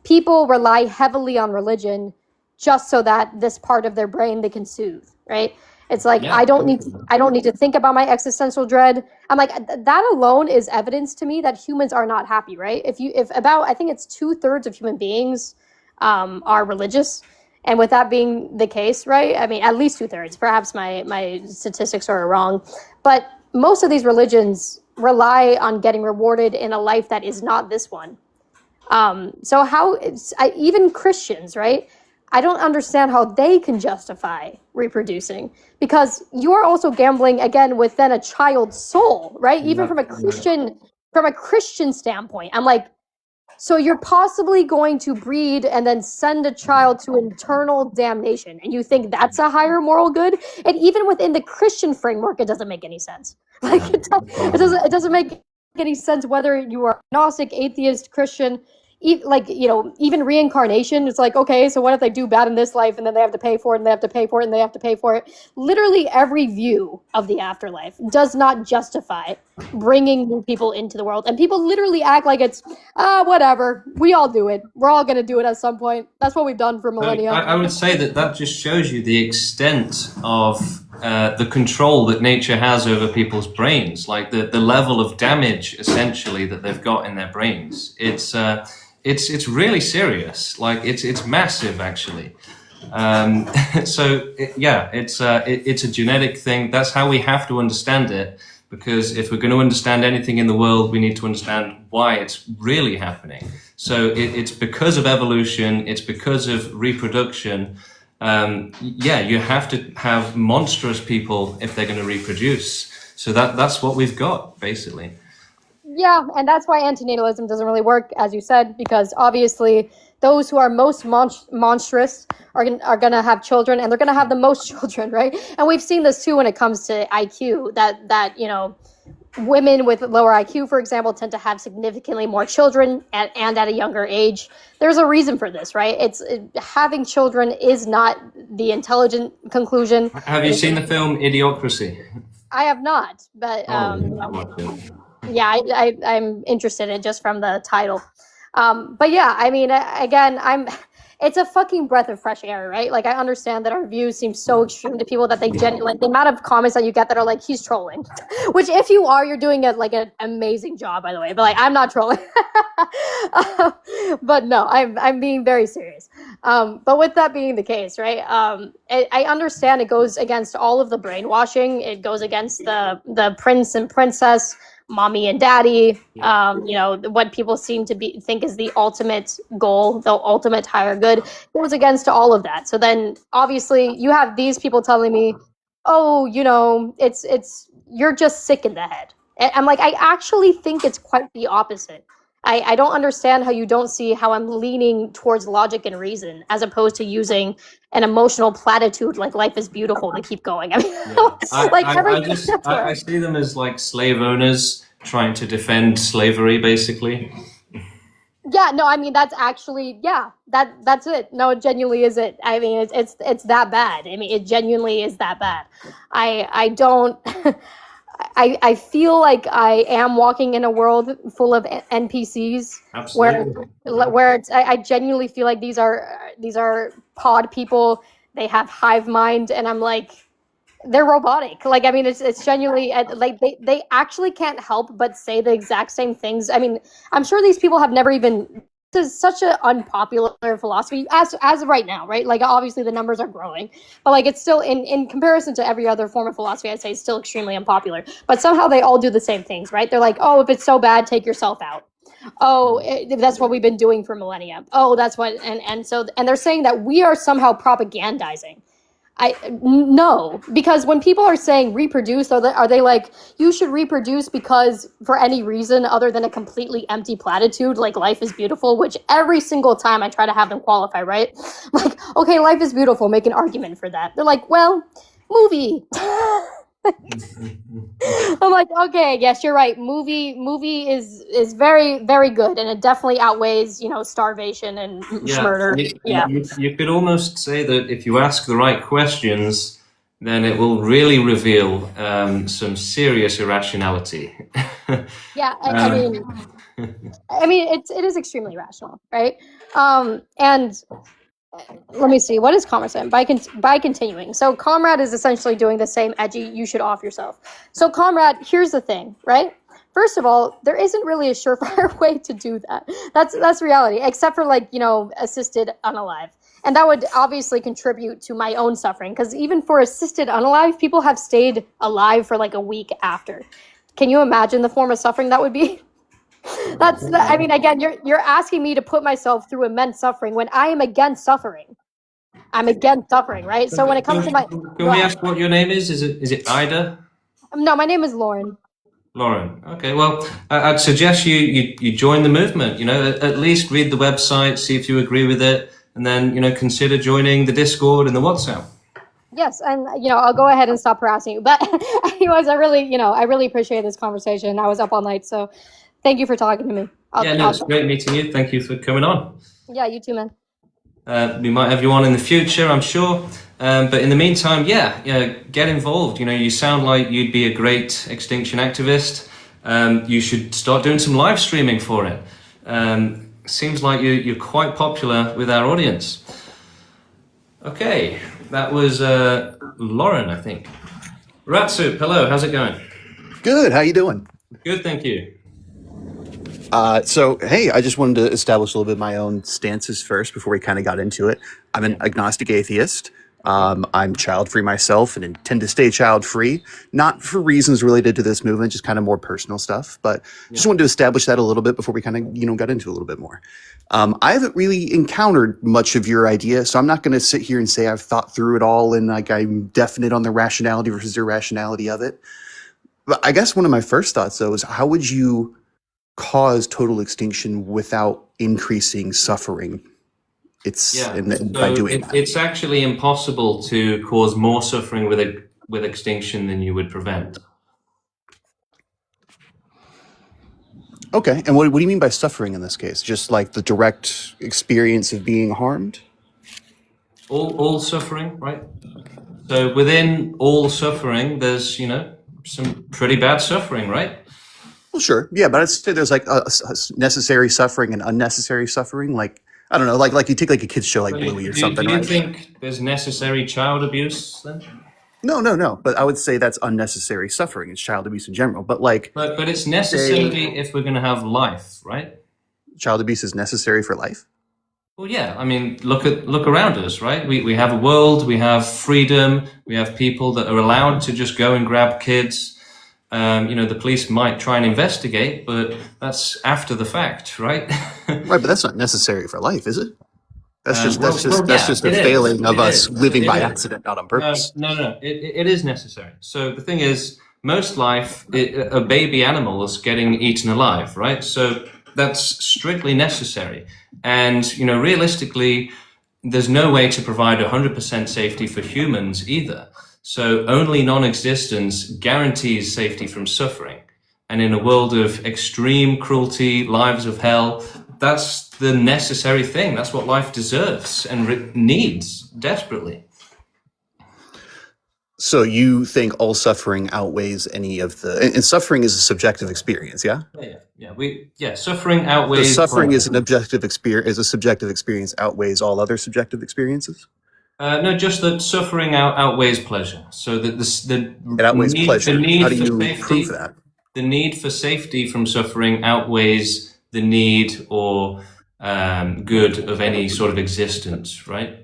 People rely heavily on religion just so that this part of their brain they can soothe, right? It's like, I don't need to think about my existential dread. I'm like, that alone is evidence to me that humans are not happy, right? I think it's 2/3 of human beings are religious. And with that being the case, right? I mean, at least 2/3, perhaps my statistics are wrong, but most of these religions rely on getting rewarded in a life that is not this one. So even Christians, right? I don't understand how they can justify reproducing, because you are also gambling again within a child's soul, right? Even from a Christian standpoint, I'm like, so you're possibly going to breed and then send a child to eternal damnation, and you think that's a higher moral good? And even within the Christian framework, it doesn't make any sense. Like it doesn't make any sense whether you are agnostic, atheist, Christian. Even reincarnation, it's like, okay, so what if they do bad in this life and then they have to pay for it and they have to pay for it and they have to pay for it? Literally every view of the afterlife does not justify bringing new people into the world. And people literally act like it's, whatever, we all do it. We're all going to do it at some point. That's what we've done for millennia. I would say that just shows you the extent of the control that nature has over people's brains, like the level of damage, essentially, that they've got in their brains. It's really serious. Like it's massive, actually. It's a genetic thing. That's how we have to understand it. Because if we're going to understand anything in the world, we need to understand why it's really happening. So it's because of evolution. It's because of reproduction. You have to have monstrous people if they're going to reproduce. So that's what we've got, basically. Yeah, and that's why antinatalism doesn't really work, as you said, because obviously those who are most monstrous are going to have children, and they're going to have the most children, right? And we've seen this too when it comes to IQ, that women with lower IQ, for example, tend to have significantly more children and at a younger age. There's a reason for this, right? Having children is not the intelligent conclusion. Have you seen the film Idiocracy? I have not, but yeah, I'm interested in it just from the title. But yeah, I mean, again, it's a fucking breath of fresh air, right? Like, I understand that our views seem so extreme to people that they like the amount of comments that you get that are like, he's trolling, which if you are, you're doing an amazing job, by the way, but like, I'm not trolling. But no, I'm being very serious. But with that being the case, right? I understand it goes against all of the brainwashing. It goes against the prince and princess, mommy and daddy, what people seem to think is the ultimate goal, the ultimate higher good, goes against all of that. So then obviously you have these people telling me, oh, it's you're just sick in the head. And I'm like, I actually think it's quite the opposite. I don't understand how you don't see how I'm leaning towards logic and reason as opposed to using an emotional platitude like life is beautiful to keep going. I mean, I see them as like slave owners trying to defend slavery, basically. Yeah, no, I mean, that's actually, that's it. No, it genuinely is it. I mean, it's that bad. I mean, it genuinely is that bad. I don't, I feel like I am walking in a world full of NPCs Absolutely. where I genuinely feel like these are pod people. They have hive mind, and I'm like, they're robotic. Like, I mean, it's genuinely like they actually can't help but say the exact same things. I mean, I'm sure these people have never even. This is such an unpopular philosophy as of right now, right? Like, obviously the numbers are growing, but like it's still in comparison to every other form of philosophy, I'd say it's still extremely unpopular. But somehow they all do the same things, right? They're like, oh, if it's so bad, take yourself out. Oh, that's what we've been doing for millennia. Oh, that's what, and they're saying that we are somehow propagandizing. No, because when people are saying reproduce, are they like, you should reproduce because for any reason other than a completely empty platitude, like life is beautiful, which every single time I try to have them qualify, right? Like, okay, life is beautiful, make an argument for that. They're like, well, movie. I'm like, okay, yes, you're right. Movie is very, very good, and it definitely outweighs, starvation and murder. You could almost say that if you ask the right questions, then it will really reveal some serious irrationality. Yeah, I mean, it is extremely rational, right? And let me see, what is Comrade saying? By continuing. So Comrade is essentially doing the same edgy, you should off yourself. So Comrade, here's the thing, right? First of all, there isn't really a surefire way to do that. That's reality, except for assisted unalive. And that would obviously contribute to my own suffering, because even for assisted unalive, people have stayed alive for like a week after. Can you imagine the form of suffering that would be? I mean, again, you're asking me to put myself through immense suffering when I am against suffering. I'm against suffering, right? So when it comes to my... Can we ask what your name is? Is it Ida? No, my name is Lauren. Lauren. Okay, well, I'd suggest you join the movement, at least read the website, see if you agree with it, and then, consider joining the Discord and the WhatsApp. Yes, and I'll go ahead and stop harassing you. But anyways, I really appreciate this conversation. I was up all night, so thank you for talking to me. It's great meeting you. Thank you for coming on. Yeah, you too, man. We might have you on in the future, I'm sure. But in the meantime, get involved. You sound like you'd be a great extinction activist. You should start doing some live streaming for it. Seems like you're quite popular with our audience. Okay, that was Lauren, I think. Ratsup, hello, how's it going? Good. How you doing? Good, thank you. So, hey, I just wanted to establish a little bit my own stances first before we kind of got into it. I'm an agnostic atheist. I'm child-free myself and intend to stay child-free, not for reasons related to this movement, just kind of more personal stuff. But just wanted to establish that a little bit before we kind of, got into it a little bit more. I haven't really encountered much of your idea, so I'm not going to sit here and say I've thought through it all and like I'm definite on the rationality versus irrationality of it. But I guess one of my first thoughts, though, is how would you cause total extinction without increasing suffering? By doing that. It's actually impossible to cause more suffering with extinction than you would prevent. Okay, and what do you mean by suffering in this case? Just like the direct experience of being harmed? All suffering, right? So within all suffering, there's some pretty bad suffering, right? Well, sure. Yeah, but I'd say there's like a necessary suffering and unnecessary suffering. Like, I don't know, like you take like a kid's show like Bluey or something, do you right? think there's necessary child abuse then? No. But I would say that's unnecessary suffering. It's child abuse in general. But but it's necessary if we're going to have life, right? Child abuse is necessary for life. Well, yeah. I mean, look around us, right? We have a world, we have freedom, we have people that are allowed to just go and grab kids. The police might try and investigate, but that's after the fact, right? Right, but that's not necessary for life, is it? That's just a failing of us living by accident, not on purpose. No. It is necessary. So the thing is, most life, a baby animal is getting eaten alive, right? So that's strictly necessary. And, realistically, there's no way to provide 100% safety for humans either. So only non-existence guarantees safety from suffering. And in a world of extreme cruelty, lives of hell, that's the necessary thing. That's what life deserves and needs desperately. So you think all suffering outweighs any of the, and suffering is a subjective experience, yeah? Suffering So outweighs suffering pleasure. is an objective experience, is a subjective experience outweighs all other subjective experiences? No, just that suffering outweighs pleasure. So that It outweighs pleasure. the need How do for you safety, prove that? the need for safety from suffering outweighs the need or good of any sort of existence, right?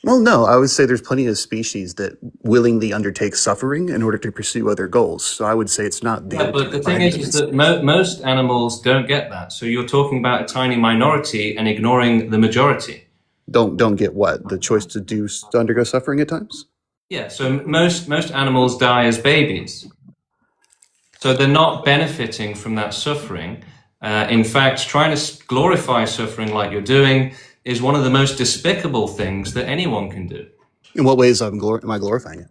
Well, no, I would say there's plenty of species that willingly undertake suffering in order to pursue other goals. So I would say it's not the Yeah, but the ultimate thing end is in that most animals don't get that. So you're talking about a tiny minority and ignoring the majority. Don't get what? The choice to undergo suffering at times? Yeah, so most animals die as babies. So they're not benefiting from that suffering. In fact, trying to glorify suffering like you're doing is one of the most despicable things that anyone can do. In what ways am I glorifying it?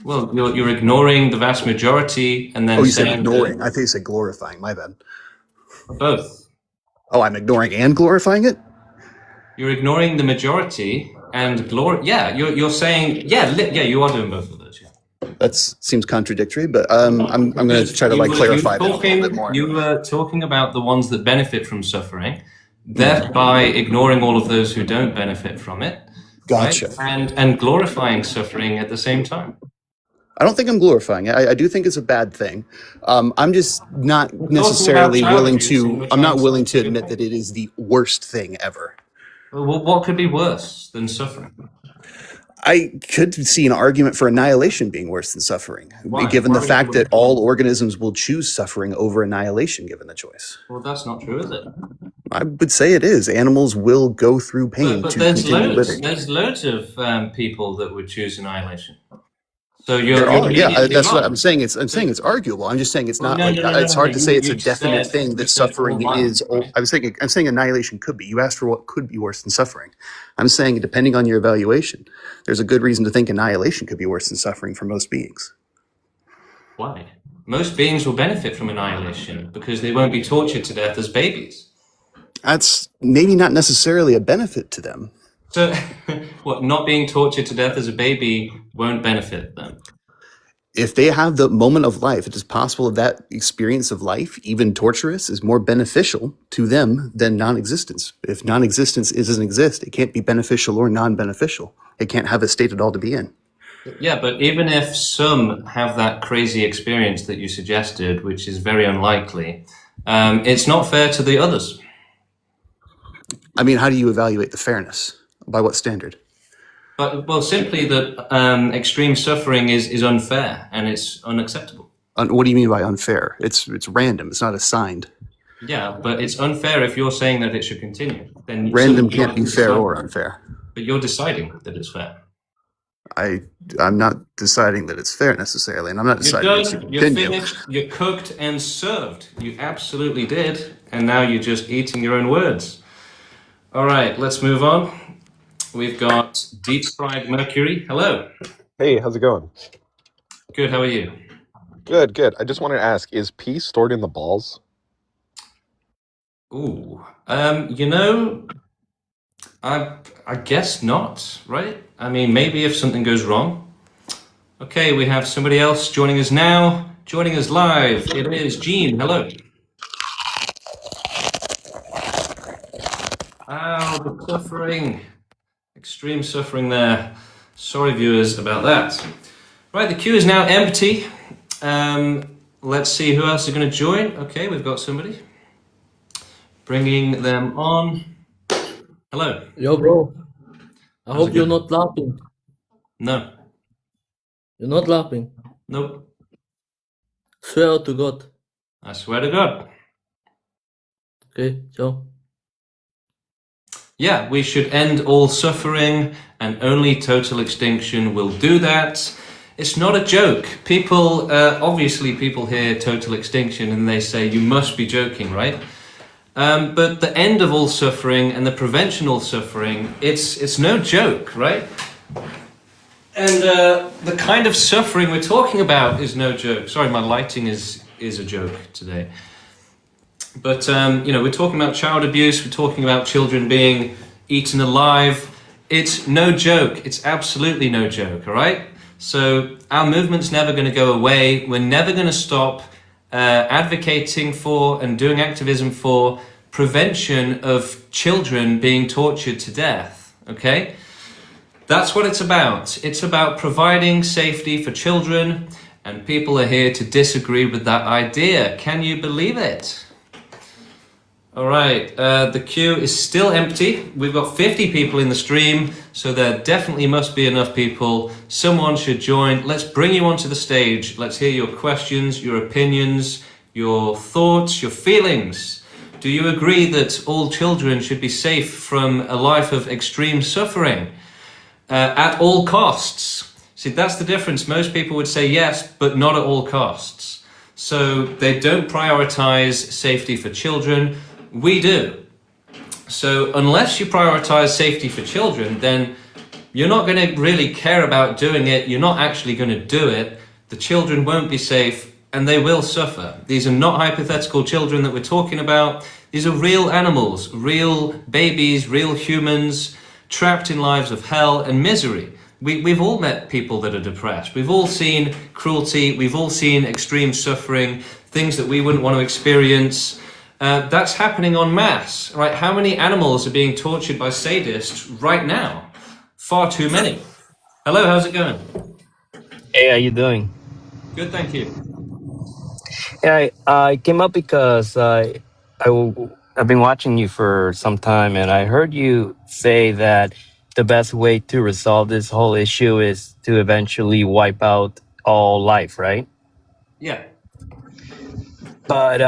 Well, you're ignoring the vast majority and then Oh, you said saying ignoring. I thought you said glorifying. My bad. both. Oh, I'm ignoring and glorifying it? You're ignoring the majority and Yeah, you're saying you are doing both of those. Yeah. That seems contradictory, but I'm going to try to clarify that a little bit more. You were talking about the ones that benefit from suffering, thereby ignoring all of those who don't benefit from it. Gotcha. Right? And glorifying suffering at the same time. I don't think I'm glorifying it. I do think it's a bad thing. I'm just not necessarily willing to. I'm not willing to admit that it is the worst thing ever. Well, what could be worse than suffering? I could see an argument for annihilation being worse than suffering, given the fact that all organisms will choose suffering over annihilation given the choice. Well, that's not true, is it? I would say it is. Animals will go through pain But to there's continue living. There's loads of people that would choose annihilation. So that's what I'm saying. I'm saying it's arguable. I'm just saying it's not it's hard to say it's a definite thing that suffering is. I'm saying annihilation could be. You asked for what could be worse than suffering. I'm saying depending on your evaluation, there's a good reason to think annihilation could be worse than suffering for most beings. Why? Most beings will benefit from annihilation because they won't be tortured to death as babies. That's maybe not necessarily a benefit to them. So, what, not being tortured to death as a baby won't benefit them? If they have the moment of life, it is possible that experience of life, even torturous, is more beneficial to them than non-existence. If non-existence doesn't exist, it can't be beneficial or non-beneficial. It can't have a state at all to be in. Yeah, but even if some have that crazy experience that you suggested, which is very unlikely, it's not fair to the others. I mean, how do you evaluate the fairness? By what standard? Well, simply that extreme suffering is unfair and it's unacceptable. What do you mean by unfair? It's random. It's not assigned. Yeah, but it's unfair if you're saying that it should continue. Then random can't be fair or unfair. But you're deciding that it's fair. I'm not deciding that it's fair necessarily, and I'm not deciding that it should continue. You're finished. You're cooked and served. You absolutely did, and now you're just eating your own words. All right, let's move on. We've got Deep Fried Mercury. Hello. Hey, how's it going? Good, how are you? Good, good. I just wanted to ask, is pee stored in the balls? Ooh, I guess not, right? I mean, maybe if something goes wrong. Okay, we have somebody else joining us now. Joining us live, it is Gene. Hello. Ow, the suffering. Extreme suffering there. Sorry, viewers, about that. Right, the queue is now empty. Let's see who else is going to join. Okay, we've got somebody. Bringing them on. Hello. Yo, bro. I How's hope it you're going? not laughing. No. You're not laughing. Nope. Swear to God. I swear to God. Okay, ciao. Yeah, we should end all suffering, and only total extinction will do that. It's not a joke. People, obviously people hear total extinction and they say, you must be joking, right? But the end of all suffering and the prevention of all suffering, it's no joke, right? And the kind of suffering we're talking about is no joke. Sorry, my lighting is a joke today. But, we're talking about child abuse, we're talking about children being eaten alive. It's no joke. It's absolutely no joke, all right? So our movement's never going to go away. We're never going to stop advocating for and doing activism for prevention of children being tortured to death, okay? That's what it's about. It's about providing safety for children, and people are here to disagree with that idea. Can you believe it? All right, the queue is still empty. We've got 50 people in the stream, so there definitely must be enough people. Someone should join. Let's bring you onto the stage. Let's hear your questions, your opinions, your thoughts, your feelings. Do you agree that all children should be safe from a life of extreme suffering at all costs? See, that's the difference. Most people would say yes, but not at all costs. So they don't prioritize safety for children. We do. So unless you prioritize safety for children, then you're not going to really care about doing it. You're not actually going to do it. The children won't be safe and they will suffer. These are not hypothetical children that we're talking about. These are real animals, real babies, real humans, trapped in lives of hell and misery. We've all met people that are depressed. We've all seen cruelty. We've all seen extreme suffering, things that we wouldn't want to experience. That's happening en masse, right? How many animals are being tortured by sadists right now? Far too many. Hello, how's it going? Hey, how you doing? Good, thank you. Yeah, I came up because I've been watching you for some time, and I heard you say that the best way to resolve this whole issue is to eventually wipe out all life, right? Yeah. But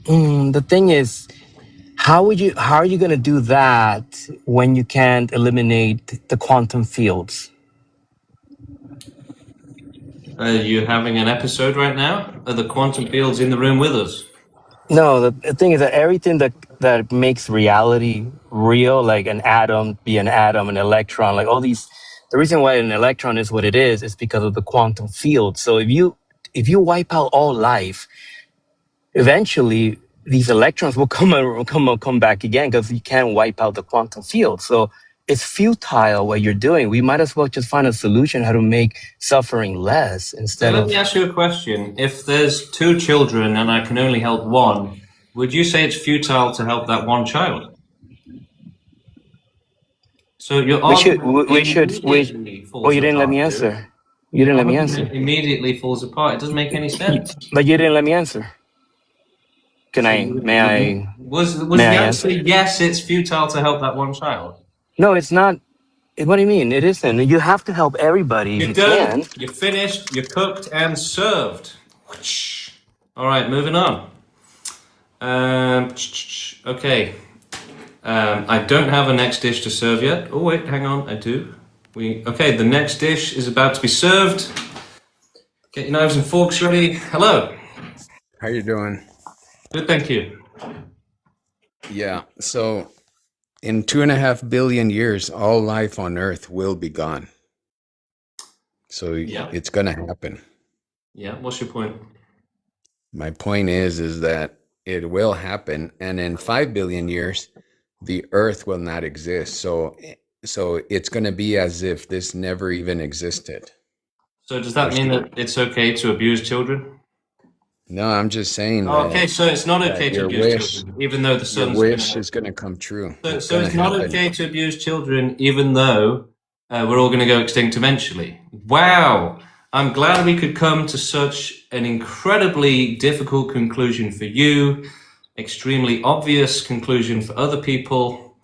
the thing is, how are you going to do that when you can't eliminate the quantum fields? Are you having an episode right now? Are the quantum fields in the room with us? No, the thing is that everything that makes reality real, like an atom, an electron, like all these, the reason why an electron is what it is because of the quantum field. So if you wipe out all life, eventually these electrons will come back again because you can't wipe out the quantum field. So it's futile what you're doing. We might as well just find a solution how to make suffering less instead So let of. me ask you a question. If there's 2 children and I can only help one, would you say it's futile to help that one child? So your argument immediately falls Oh, you didn't let me apart, dude. answer. You didn't let me answer. Immediately falls apart. It doesn't make any sense. But you didn't let me answer. May I Was the answer? answer yes, it's futile to help that one child? No, it's not. What do you mean? It isn't. You have to help everybody if You're you done, can. you're finished, you're cooked and served. All right, moving on. Okay. I don't have a next dish to serve yet. Oh wait, hang on, I do. Okay, the next dish is about to be served. Get your knives and forks ready. Hello. How you doing? Good, thank you. Yeah, so in 2.5 billion years, all life on Earth will be gone. So it's gonna happen. Yeah, what's your point? My point is that it will happen, and in 5 billion years, the Earth will not exist. So it's gonna be as if this never even existed. So does that mean that it's okay to abuse children? No, I'm just saying. Okay, so it's not okay to abuse children, even though the sun's your wish is going to come true. So it's not okay to abuse children, even though we're all going to go extinct eventually. Wow! I'm glad we could come to such an incredibly difficult conclusion for you, extremely obvious conclusion for other people.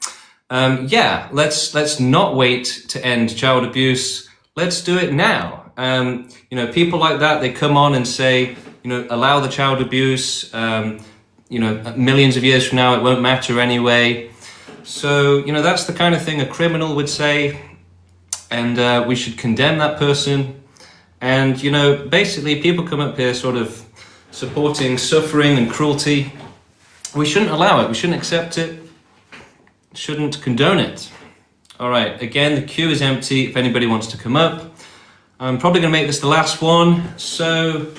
Yeah, let's not wait to end child abuse. Let's do it now. People like that, they come on and say, allow the child abuse, millions of years from now, it won't matter anyway. So, that's the kind of thing a criminal would say, and we should condemn that person. And, basically people come up here sort of supporting suffering and cruelty. We shouldn't allow it. We shouldn't accept it. Shouldn't condone it. All right, again, the queue is empty if anybody wants to come up. I'm probably going to make this the last one. So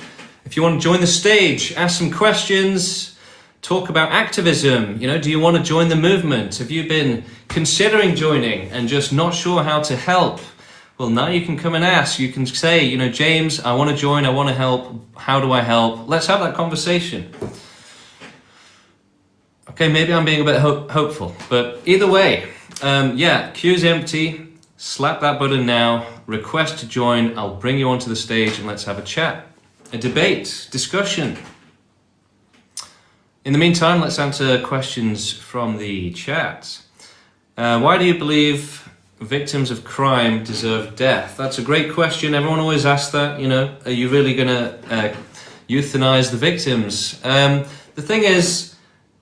if you want to join the stage, ask some questions, talk about activism. Do you want to join the movement? Have you been considering joining and just not sure how to help? Well, now you can come and ask. You can say, you know, James, I want to join. I want to help. How do I help? Let's have that conversation. Okay, maybe I'm being a bit hopeful, but either way, yeah, queue's empty. Slap that button now. Request to join. I'll bring you onto the stage and let's have a chat, a debate, discussion. In the meantime, let's answer questions from the chat. Why do you believe victims of crime deserve death? That's a great question. Everyone always asks that, you know, are you really going to euthanize the victims? The thing is,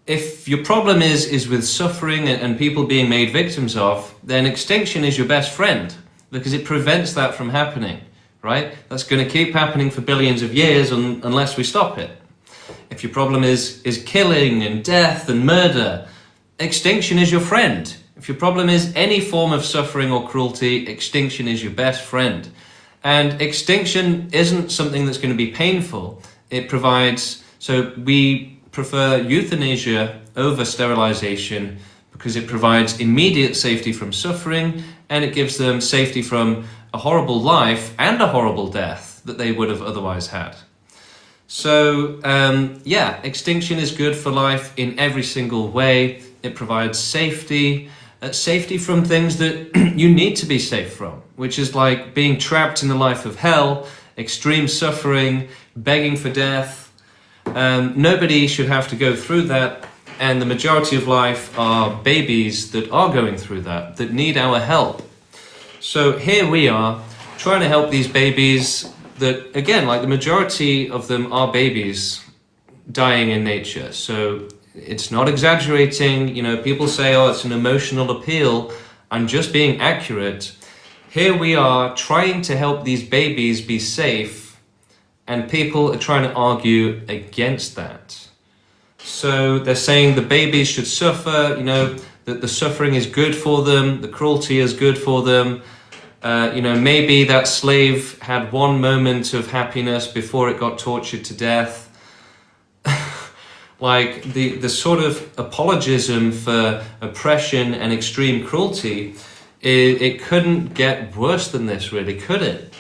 if your problem is with suffering and people being made victims of, then extinction is your best friend because it prevents that from happening, right? That's going to keep happening for billions of years unless we stop it. If your problem is killing and death and murder, extinction is your friend. If your problem is any form of suffering or cruelty, extinction is your best friend. And extinction isn't something that's going to be painful. It provides, so we prefer euthanasia over sterilization because it provides immediate safety from suffering and it gives them safety from a horrible life and a horrible death that they would have otherwise had. So yeah, extinction is good for life in every single way. It provides safety, safety from things that you need to be safe from, which is like being trapped in the life of hell, extreme suffering, begging for death. Nobody should have to go through that, and the majority of life are babies that are going through that need our help. So here we are trying to help these babies that, again, like the majority of them are babies dying in nature. So it's not exaggerating. You know, people say, oh, it's an emotional appeal. I'm just being accurate. Here we are trying to help these babies be safe, and people are trying to argue against that. So they're saying the babies should suffer, you know, that the suffering is good for them, the cruelty is good for them. You know, maybe that slave had one moment of happiness before it got tortured to death. Like the sort of apologism for oppression and extreme cruelty, it couldn't get worse than this, really, could it?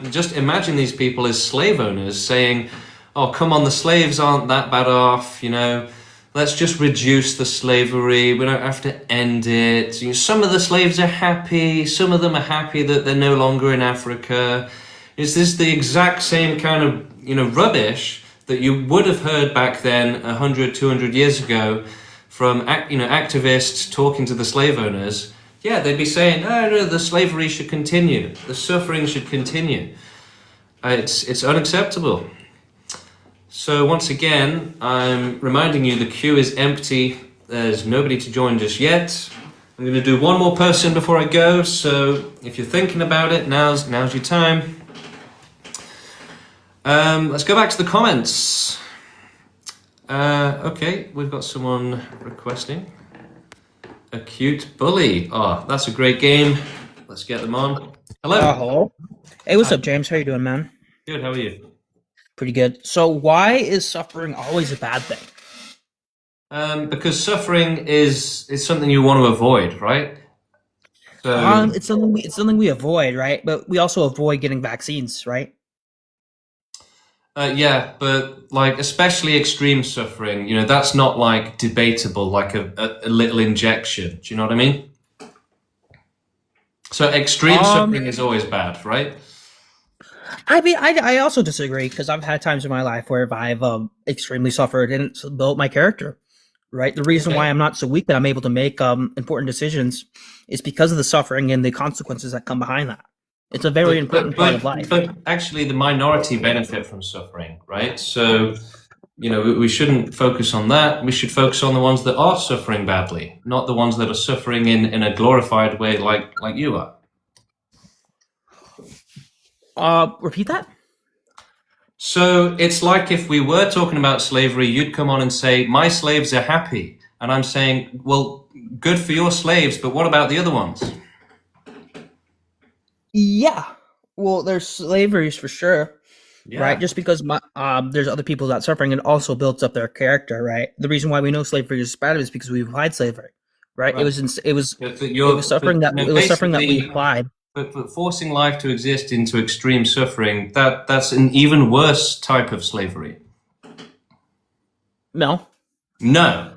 Just imagine these people as slave owners saying, oh, come on, the slaves aren't that bad off, you know, let's just reduce the slavery, we don't have to end it. You know, some of the slaves are happy, some of them are happy that they're no longer in Africa. Is this the exact same kind of, you know, rubbish that you would have heard back then 100, 200 years ago from, you know, activists talking to the slave owners? Yeah, they'd be saying, no, the slavery should continue. The suffering should continue. It's unacceptable. So once again, I'm reminding you the queue is empty. There's nobody to join just yet. I'm going to do one more person before I go. So if you're thinking about it, now's your time. Let's go back to the comments. Okay, we've got someone requesting. A cute bully. Oh, that's a great game. Let's get them on. Hello. Hello. Hey, what's up, James? How you doing, man? Good, how are you? Pretty good. So why is suffering always a bad thing? Because suffering is something you want to avoid, right? So It's something we avoid, right? But we also avoid getting vaccines, right? yeah, but like especially extreme suffering, you know, that's not like debatable, like a little injection. Do you know what I mean? So extreme suffering is always bad, right? I mean, I also disagree because I've had times in my life where I've extremely suffered and it's built my character, right? The reason why I'm not so weak that I'm able to make important decisions is because of the suffering and the consequences that come behind that. It's a very important part of life. But actually the minority benefit from suffering, right? So, you know, we shouldn't focus on that. We should focus on the ones that are suffering badly, not the ones that are suffering in a glorified way like you are. Repeat that? So it's like if we were talking about slavery, you'd come on and say, my slaves are happy. And I'm saying, well, good for your slaves, but what about the other ones? Yeah. Well, there's slaveries for sure, Yeah. right? Just because there's other people that suffering, it also builds up their character, right? The reason why we know slavery is bad is because we applied slavery, right? It was suffering that we applied. But forcing life to exist into extreme suffering, that's an even worse type of slavery. No. No.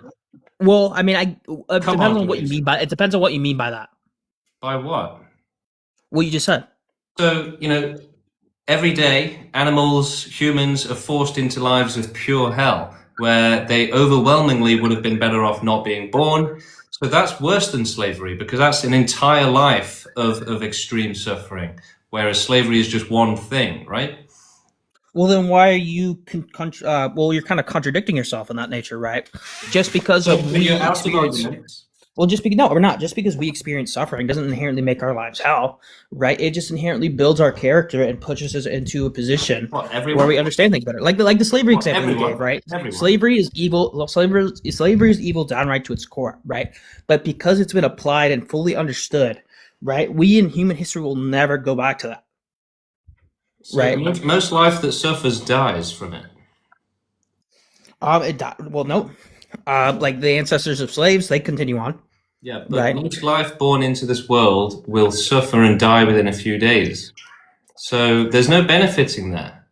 Well, I mean, it Come depends on, on what you please. mean by it. Depends on what you mean by that. By what? What you just said. So, every day, animals, humans are forced into lives of pure hell, where they overwhelmingly would have been better off not being born. So that's worse than slavery, because that's an entire life of extreme suffering, whereas slavery is just one thing, right? Well, then why are you? Well, you're kind of contradicting yourself in that nature, right? Just because So of but we you're out of experience. argument. Well, no, we're not. Just because we experience suffering doesn't inherently make our lives hell, right? It just inherently builds our character and pushes us into a position where we understand things better. Like the slavery example you gave, right? Everyone. Slavery is evil. Well, slavery is evil downright to its core, right? But because it's been applied and fully understood, right? We in human history will never go back to that. So right. Most life that suffers dies from it. Well, no. Like the ancestors of slaves, they continue on. Yeah, but most life born into this world will suffer and die within a few days. So there's no benefiting that.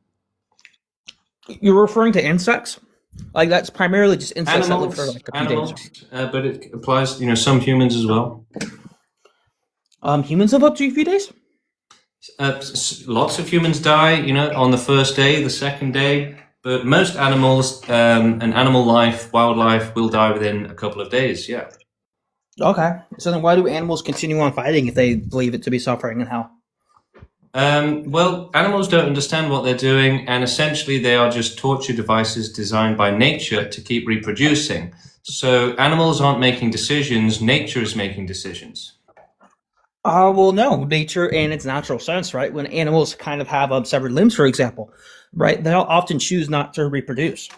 You're referring to insects? Like that's primarily just insects that live for like a few days. But it applies to some humans as well. Humans live up to a few days? Lots of humans die, on the first day, the second day. But most animals and animal life, wildlife, will die within a couple of days, yeah. Okay. So then why do animals continue on fighting if they believe it to be suffering and hell? Well, animals don't understand what they're doing, and essentially they are just torture devices designed by nature to keep reproducing. So animals aren't making decisions, nature is making decisions. Well, no. Nature in its natural sense, right? When animals kind of have severed limbs, for example, right? They'll often choose not to reproduce,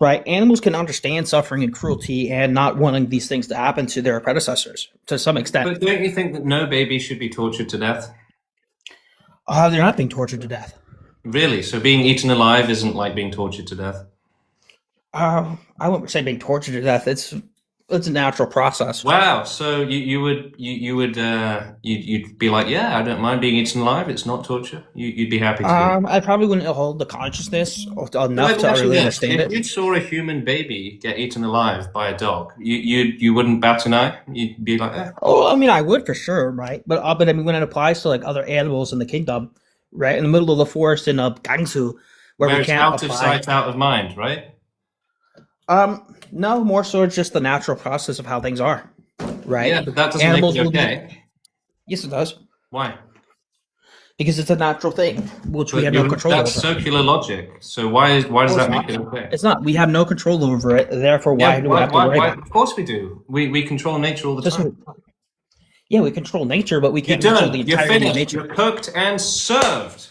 right? Animals can understand suffering and cruelty and not wanting these things to happen to their predecessors to some extent. But don't you think that no baby should be tortured to death? They're not being tortured to death. Really? So being eaten alive isn't like being tortured to death? I wouldn't say being tortured to death. It's a natural process. Wow. So you'd be like, yeah, I don't mind being eaten alive. It's not torture. You'd be happy to. I probably wouldn't hold the consciousness enough to really understand it. If you saw a human baby get eaten alive by a dog, you wouldn't bat an eye. You'd be like, eh. Oh, I mean, I would for sure, right? But I mean, when it applies to like other animals in the kingdom, right, in the middle of the forest in Gangsu, where we it's can't out apply. of sight, out of mind, right? No, more so it's just the natural process of how things are, right? Yeah, but that doesn't Animals make it will okay. Yes, it does. Why? Because it's a natural thing, which we have no control over. That's circular logic. So why does that make it okay? It's not. We have no control over it. Therefore, why do we have to worry about it? Of course we do. We control nature all the time. Yeah, we control nature, but we can't control the You're entirety of finished. nature. You're cooked and served.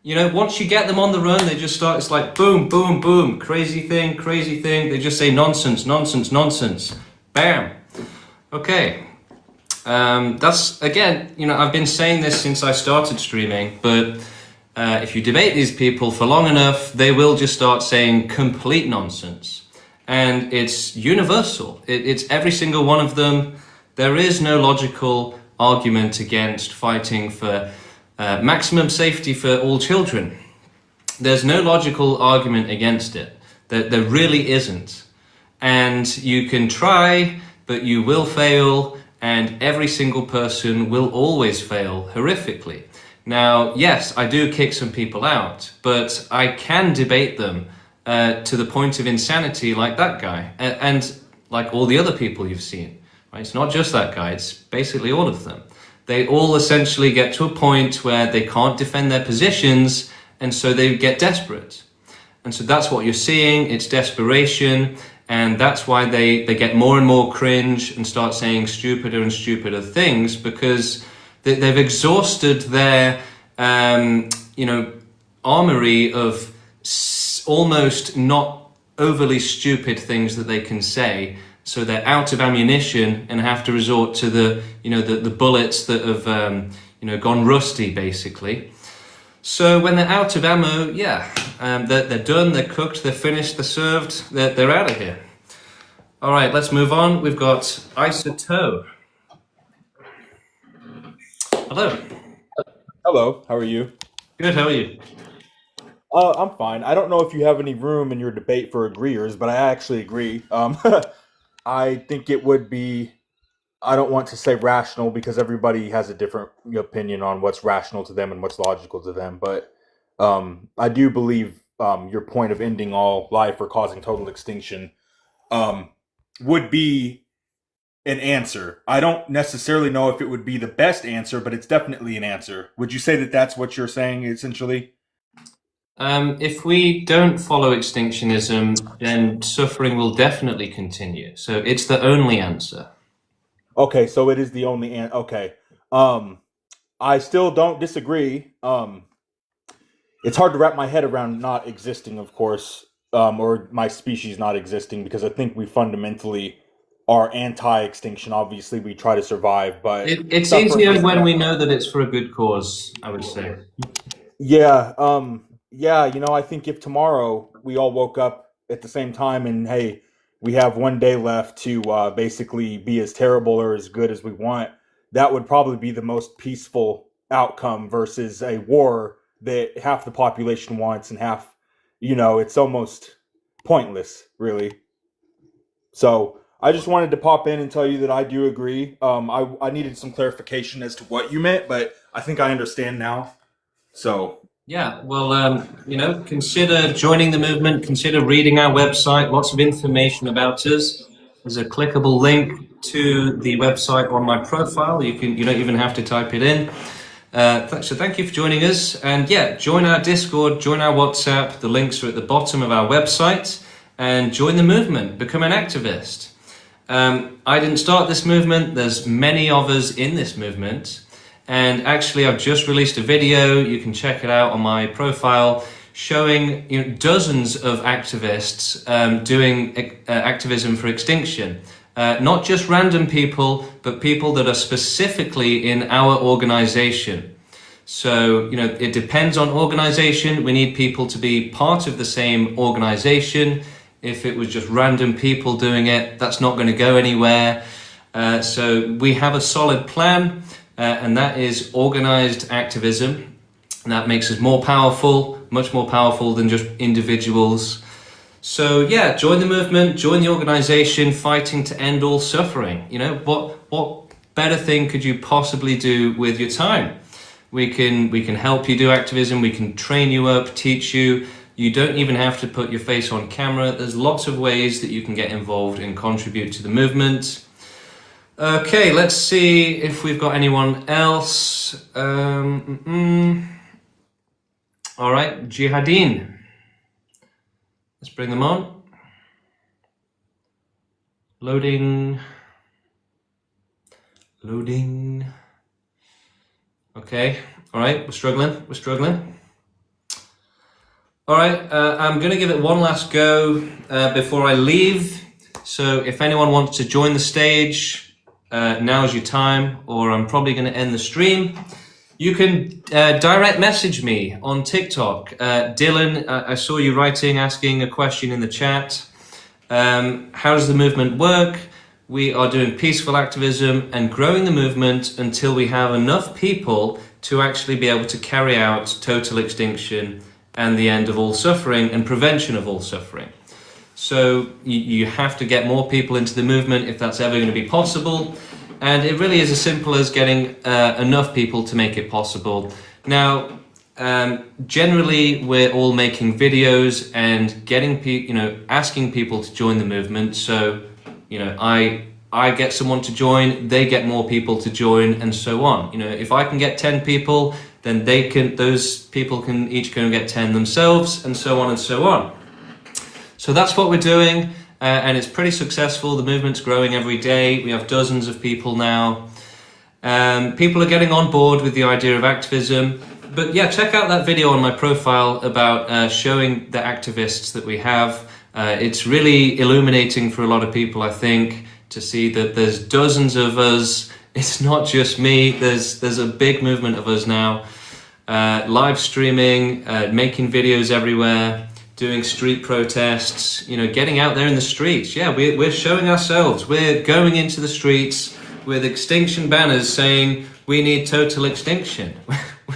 Once you get them on the run, they just start, it's like boom, boom, boom, crazy thing. They just say nonsense. Bam. Okay. That's, again, I've been saying this since I started streaming, but if you debate these people for long enough, they will just start saying complete nonsense. And it's universal. It's every single one of them. There is no logical argument against fighting for maximum safety for all children. There's no logical argument against it. There really isn't. And you can try, but you will fail, and every single person will always fail horrifically. Now, yes, I do kick some people out, but I can debate them to the point of insanity like that guy, and like all the other people you've seen. Right? It's not just that guy, it's basically all of them. They all essentially get to a point where they can't defend their positions, and so they get desperate. And so that's what you're seeing, it's desperation, and that's why they get more and more cringe and start saying stupider and stupider things, because they've exhausted their, armory of almost not overly stupid things that they can say. So they're out of ammunition and have to resort to the bullets that have, gone rusty, basically. So when they're out of ammo, they're done, they're cooked, they're finished, they're served, they're out of here. All right, let's move on. We've got Isotope. Hello. Hello, how are you? Good, how are you? I'm fine. I don't know if you have any room in your debate for agreeers, but I actually agree. I think it would be, I don't want to say rational because everybody has a different opinion on what's rational to them and what's logical to them. But I do believe your point of ending all life or causing total extinction um, would be an answer. I don't necessarily know if it would be the best answer, but it's definitely an answer. Would you say that that's what you're saying essentially? If we don't follow extinctionism, then suffering will definitely continue. So it's the only answer. Okay, so it is the only okay. Um I still don't disagree. It's hard to wrap my head around not existing, of course, or my species not existing because I think we fundamentally are anti-extinction. Obviously, we try to survive, but It's suffering easier is when we know that it's for a good cause, I would say. yeah, yeah, I think if tomorrow we all woke up at the same time and hey, we have one day left to basically be as terrible or as good as we want, that would probably be the most peaceful outcome versus a war that half the population wants and half, it's almost pointless, really. So I just wanted to pop in and tell you that I do agree. I needed some clarification as to what you meant, but I think I understand now. So Yeah, well, consider joining the movement, consider reading our website, lots of information about us. There's a clickable link to the website on my profile. You don't even have to type it in. So thank you for joining us. And yeah, join our Discord, join our WhatsApp. The links are at the bottom of our website. And join the movement, become an activist. I didn't start this movement. There's many of us in this movement. And actually, I've just released a video. You can check it out on my profile, showing dozens of activists doing activism for extinction. Not just random people, but people that are specifically in our organization. So, it depends on organization. We need people to be part of the same organization. If it was just random people doing it, that's not going to go anywhere. So we have a solid plan. And that is organized activism. And that makes us more powerful, much more powerful than just individuals. So yeah, join the movement, join the organization fighting to end all suffering. What better thing could you possibly do with your time? We can help you do activism, we can train you up, teach you. You don't even have to put your face on camera. There's lots of ways that you can get involved and contribute to the movement. Okay, let's see if we've got anyone else. All right, Jihadin. Let's bring them on. Loading. Okay, all right, we're struggling. All right, I'm going to give it one last go before I leave. So if anyone wants to join the stage, now's your time, or I'm probably going to end the stream. You can direct message me on TikTok. Dylan, I saw you asking a question in the chat. How does the movement work? We are doing peaceful activism and growing the movement until we have enough people to actually be able to carry out total extinction and the end of all suffering and prevention of all suffering. So you have to get more people into the movement if that's ever going to be possible. And it really is as simple as getting enough people to make it possible. Now, generally, we're all making videos and getting asking people to join the movement. So, I get someone to join, they get more people to join, and so on. If I can get 10 people, then those people can each go and get 10 themselves, and so on and so on. So that's what we're doing, and it's pretty successful. The movement's growing every day. We have dozens of people now. People are getting on board with the idea of activism. But yeah, check out that video on my profile about showing the activists that we have. It's really illuminating for a lot of people, I think, to see that there's dozens of us. It's not just me. There's a big movement of us now. Live streaming, making videos everywhere, doing street protests, getting out there in the streets. Yeah, we're showing ourselves. We're going into the streets with extinction banners saying we need total extinction.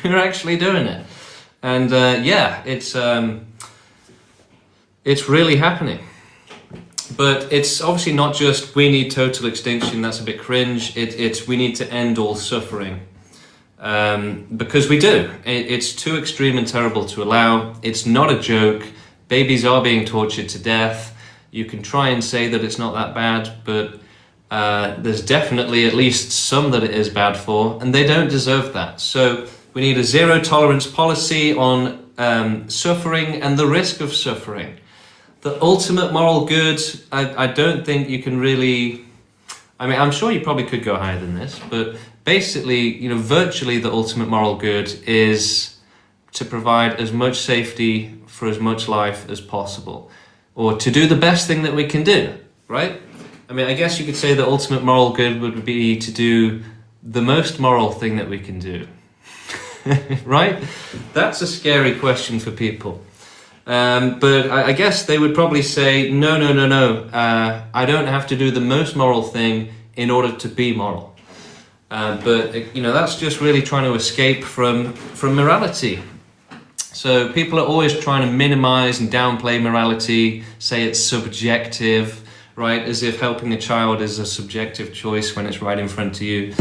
We're actually doing it. And yeah, it's really happening. But it's obviously not just we need total extinction, that's a bit cringe. It's we need to end all suffering. Because we do. It's too extreme and terrible to allow. It's not a joke. Babies are being tortured to death. You can try and say that it's not that bad, but there's definitely at least some that it is bad for, and they don't deserve that. So we need a zero tolerance policy on suffering and the risk of suffering. The ultimate moral good, I don't think you can really... I mean, I'm sure you probably could go higher than this, but basically, you know, virtually the ultimate moral good is to provide as much safety for as much life as possible, or to do the best thing that we can do, right? I mean, I guess you could say the ultimate moral good would be to do the most moral thing that we can do, right? That's a scary question for people. But I guess they would probably say, no, I don't have to do the most moral thing in order to be moral. But, you know, that's just really trying to escape from morality. So people are always trying to minimize and downplay morality, say it's subjective, right? As if helping a child is a subjective choice when it's right in front of you.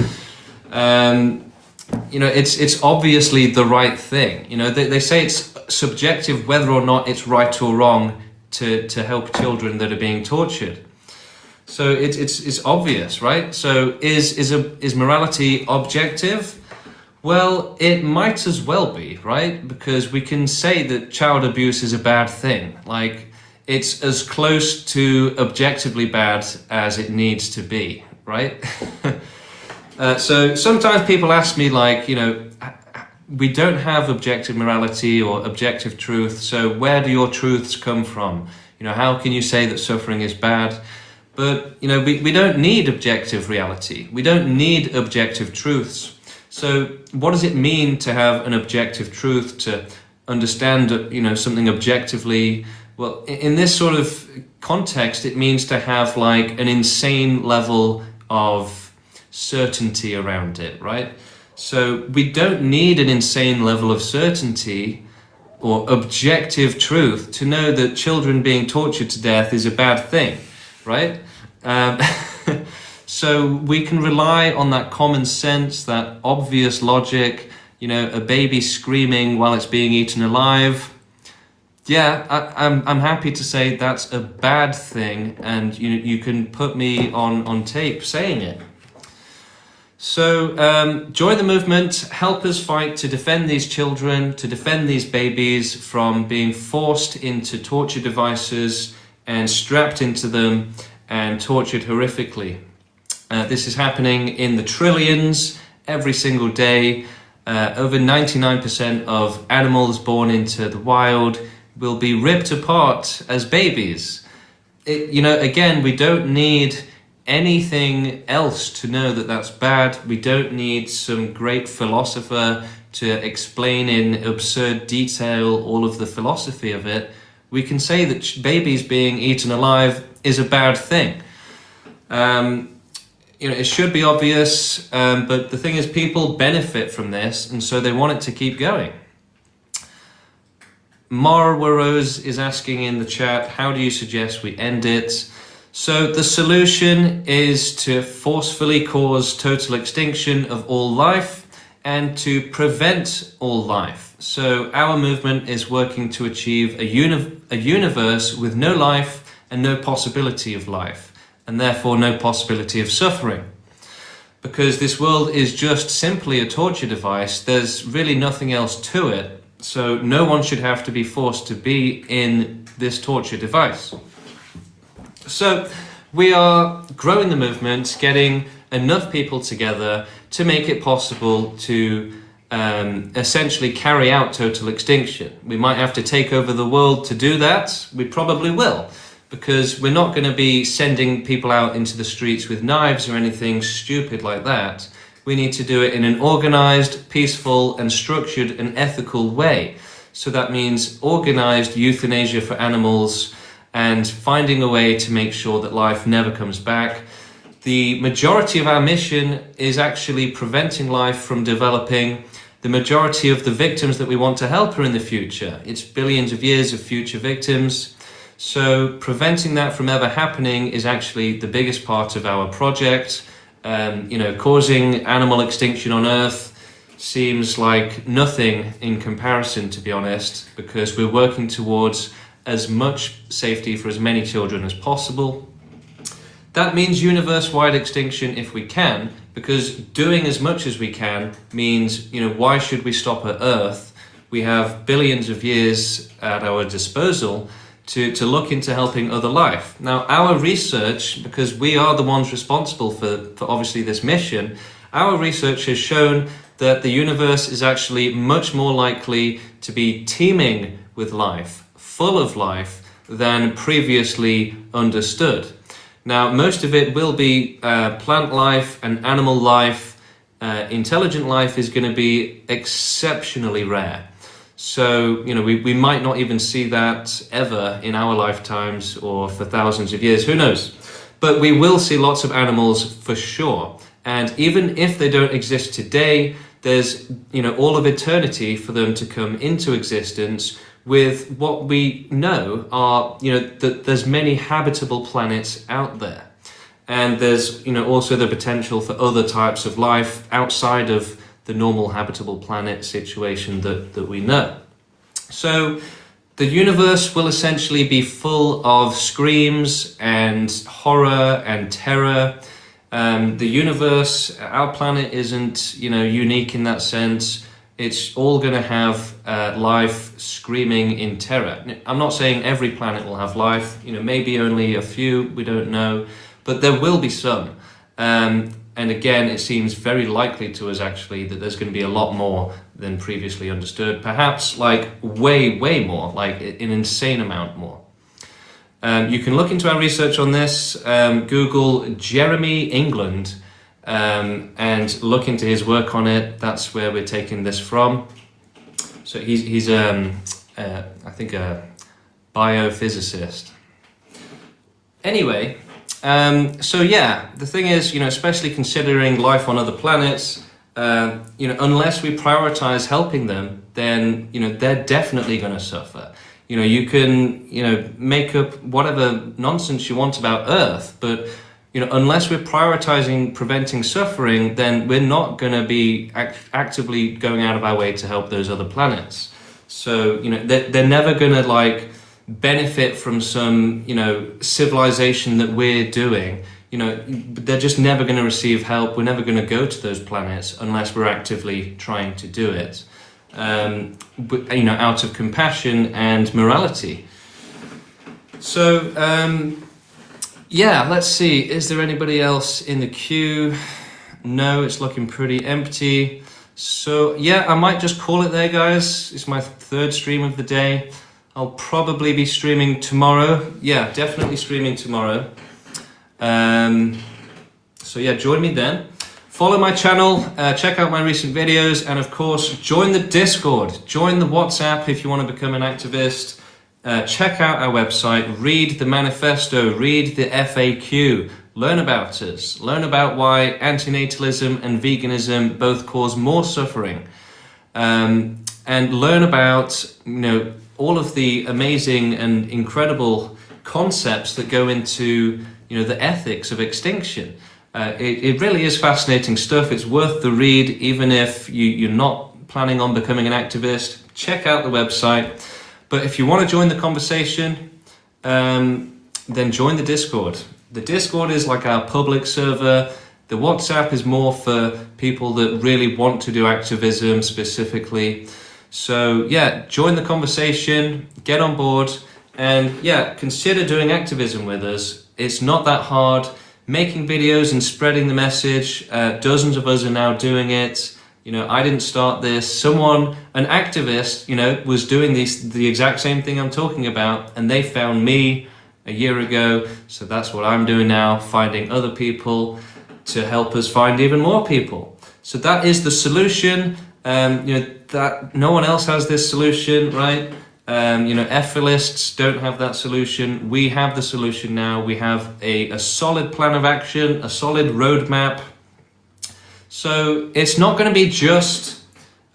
You know, it's obviously the right thing. You know, they say it's subjective whether or not it's right or wrong to help children that are being tortured. So it's obvious, right? So is morality objective? Well, it might as well be, right? Because we can say that child abuse is a bad thing. Like, it's as close to objectively bad as it needs to be, right? So sometimes people ask me, like, you know, we don't have objective morality or objective truth, so where do your truths come from? You know, how can you say that suffering is bad? But, you know, we don't need objective reality. We don't need objective truths. So what does it mean to have an objective truth, to understand, you know, something objectively? Well, in this sort of context, it means to have like an insane level of certainty around it, right? So we don't need an insane level of certainty or objective truth to know that children being tortured to death is a bad thing, right? So we can rely on that common sense, that obvious logic. You know, a baby screaming while it's being eaten alive. Yeah, I'm happy to say that's a bad thing, and you can put me on tape saying it. So join the movement, help us fight to defend these children, to defend these babies from being forced into torture devices and strapped into them and tortured horrifically. This is happening in the trillions every single day. Over 99% of animals born into the wild will be ripped apart as babies. You know, again, we don't need anything else to know that that's bad. We don't need some great philosopher to explain in absurd detail all of the philosophy of it. We can say that babies being eaten alive is a bad thing. You know, it should be obvious, but the thing is, people benefit from this, and so they want it to keep going. Mara Rose is asking in the chat, how do you suggest we end it? So the solution is to forcefully cause total extinction of all life and to prevent all life. So our movement is working to achieve a universe with no life and no possibility of life, and therefore no possibility of suffering. Because this world is just simply a torture device, there's really nothing else to it. So no one should have to be forced to be in this torture device. So we are growing the movement, getting enough people together to make it possible to essentially carry out total extinction. We might have to take over the world to do that. We probably will, because we're not going to be sending people out into the streets with knives or anything stupid like that. We need to do it in an organized, peaceful, and structured and ethical way. So that means organized euthanasia for animals and finding a way to make sure that life never comes back. The majority of our mission is actually preventing life from developing the majority of the victims that we want to help are in the future. It's billions of years of future victims. So preventing that from ever happening is actually the biggest part of our project. Causing animal extinction on Earth seems like nothing in comparison, to be honest, because we're working towards as much safety for as many children as possible. That means universe-wide extinction if we can, because doing as much as we can means, why should we stop at Earth? We have billions of years at our disposal to look into helping other life. Now, our research, because we are the ones responsible for obviously this mission, our research has shown that the universe is actually much more likely to be teeming with life, full of life, than previously understood. Now, most of it will be plant life and animal life. Intelligent life is going to be exceptionally rare. So, we might not even see that ever in our lifetimes or for thousands of years, who knows? But we will see lots of animals for sure. And even if they don't exist today, there's, all of eternity for them to come into existence with what we know are, that there's many habitable planets out there. And there's, also the potential for other types of life outside of the normal habitable planet situation that we know. So the universe will essentially be full of screams and horror and terror. The universe, our planet isn't, unique in that sense. It's all going to have life screaming in terror. I'm not saying every planet will have life, maybe only a few, we don't know, but there will be some. And again, it seems very likely to us actually that there's going to be a lot more than previously understood. Perhaps like way, way more, like an insane amount more. You can look into our research on this, Google Jeremy England, and look into his work on it. That's where we're taking this from. So he's I think a biophysicist. Anyway, so yeah, the thing is, especially considering life on other planets, unless we prioritize helping them, then, they're definitely going to suffer. You can, make up whatever nonsense you want about Earth, but, unless we're prioritizing preventing suffering, then we're not going to be actively going out of our way to help those other planets. So, they're never going to, benefit from some, civilization that we're doing. They're just never going to receive help. We're never going to go to those planets unless we're actively trying to do it. Out of compassion and morality. So, yeah, let's see. Is there anybody else in the queue? No, it's looking pretty empty. So, yeah, I might just call it there, guys. It's my third stream of the day. I'll probably be streaming tomorrow. Yeah, definitely streaming tomorrow. So, yeah, join me then. Follow my channel, check out my recent videos, and of course, join the Discord, join the WhatsApp if you want to become an activist. Check out our website, read the manifesto, read the FAQ, learn about us, learn about why antinatalism and veganism both cause more suffering, and learn about, all of the amazing and incredible concepts that go into, the ethics of extinction. It really is fascinating stuff. It's worth the read, even if you're not planning on becoming an activist. Check out the website. But if you want to join the conversation, then join the Discord. The Discord is like our public server. The WhatsApp is more for people that really want to do activism specifically. So yeah, join the conversation, get on board, and yeah, consider doing activism with us. It's not that hard. Making videos and spreading the message, dozens of us are now doing it. I didn't start this. Someone, an activist, was doing the exact same thing I'm talking about, and they found me a year ago. So that's what I'm doing now, finding other people to help us find even more people. So that is the solution. That no one else has this solution, right? Ethilists don't have that solution. We have the solution now. We have a solid plan of action, a solid roadmap. So it's not going to be just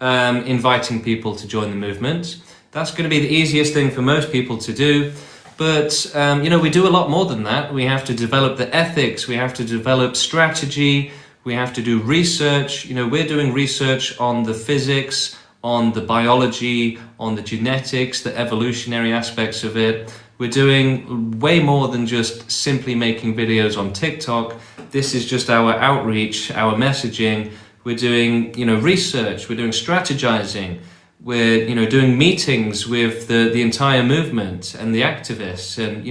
inviting people to join the movement. That's going to be the easiest thing for most people to do. But, we do a lot more than that. We have to develop the ethics, we have to develop strategy, we have to do research. We're doing research on the physics, on the biology, on the genetics, the evolutionary aspects of it. We're doing way more than just simply making videos on TikTok. This is just our outreach, our messaging. We're doing, research, we're doing strategizing. We're, doing meetings with the entire movement and the activists and,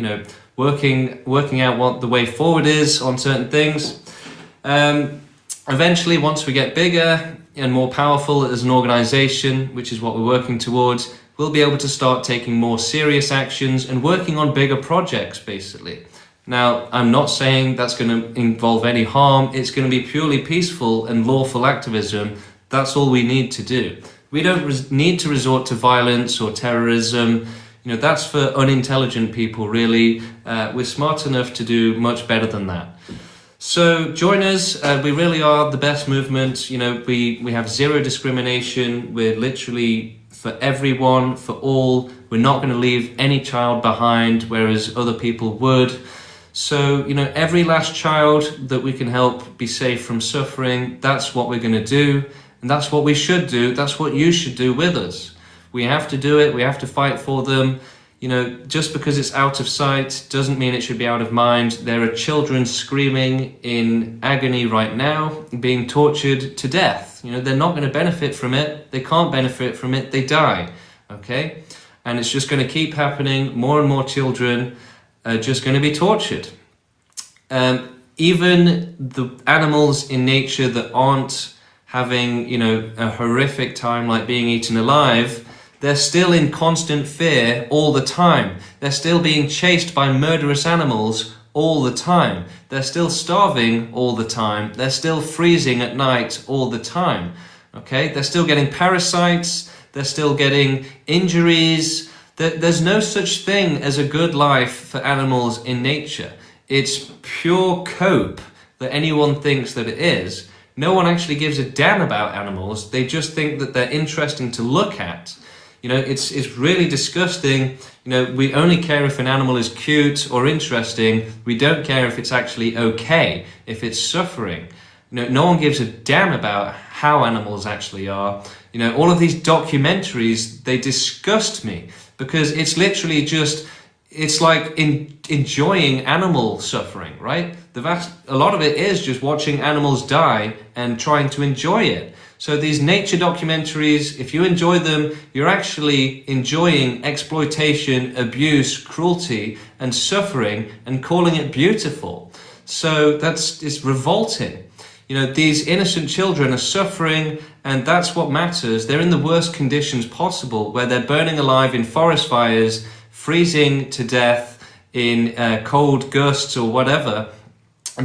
working out what the way forward is on certain things. Eventually, once we get bigger and more powerful as an organization, which is what we're working towards, we'll be able to start taking more serious actions and working on bigger projects, basically. Now, I'm not saying that's going to involve any harm. It's going to be purely peaceful and lawful activism. That's all we need to do. We don't need to resort to violence or terrorism. That's for unintelligent people, really. We're smart enough to do much better than that. So join us. We really are the best movement. We have zero discrimination. We're literally for everyone, for all. We're not going to leave any child behind, whereas other people would. So, every last child that we can help be safe from suffering, that's what we're going to do. And that's what we should do. That's what you should do with us. We have to do it. We have to fight for them. Just because it's out of sight doesn't mean it should be out of mind. There are children screaming in agony right now, being tortured to death. They're not going to benefit from it. They can't benefit from it. They die. Okay? And it's just going to keep happening. More and more children are just going to be tortured. Even the animals in nature that aren't having, a horrific time like being eaten alive, they're still in constant fear all the time. They're still being chased by murderous animals all the time. They're still starving all the time. They're still freezing at night all the time. Okay? They're still getting parasites. They're still getting injuries. There's no such thing as a good life for animals in nature. It's pure cope that anyone thinks that it is. No one actually gives a damn about animals. They just think that they're interesting to look at. It's really disgusting. We only care if an animal is cute or interesting. We don't care if it's actually okay, if it's suffering. No one gives a damn about how animals actually are. All of these documentaries, they disgust me because it's literally just, it's like enjoying animal suffering, right? A lot of it is just watching animals die and trying to enjoy it. So these nature documentaries, if you enjoy them, you're actually enjoying exploitation, abuse, cruelty, and suffering and calling it beautiful. So it's revolting. These innocent children are suffering, and that's what matters. They're in the worst conditions possible, where they're burning alive in forest fires, freezing to death in cold gusts or whatever.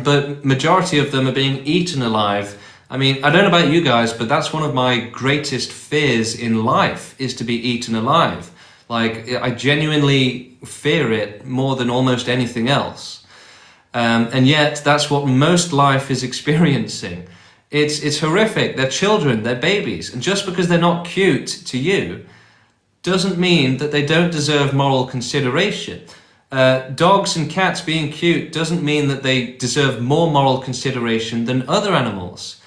But majority of them are being eaten alive. I mean, I don't know about you guys, but that's one of my greatest fears in life, is to be eaten alive. Like, I genuinely fear it more than almost anything else. And yet, that's what most life is experiencing. It's horrific. They're children, they're babies. And just because they're not cute to you doesn't mean that they don't deserve moral consideration. Dogs and cats being cute doesn't mean that they deserve more moral consideration than other animals.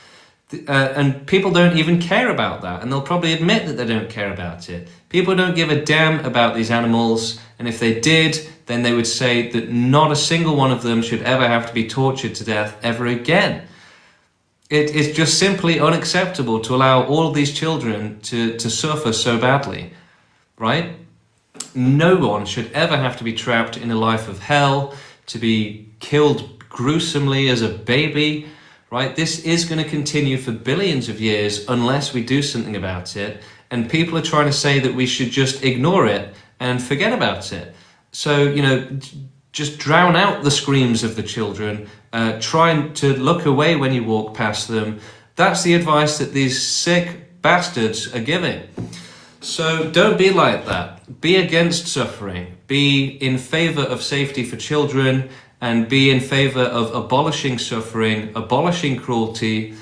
And people don't even care about that, and they'll probably admit that they don't care about it. People don't give a damn about these animals, and if they did, then they would say that not a single one of them should ever have to be tortured to death ever again. It is just simply unacceptable to allow all of these children to suffer so badly, right? No one should ever have to be trapped in a life of hell, to be killed gruesomely as a baby, right? This is going to continue for billions of years unless we do something about it. And people are trying to say that we should just ignore it and forget about it. So, just drown out the screams of the children. Try to look away when you walk past them. That's the advice that these sick bastards are giving. So don't be like that. Be against suffering. Be in favor of safety for children, and be in favor of abolishing suffering, abolishing cruelty.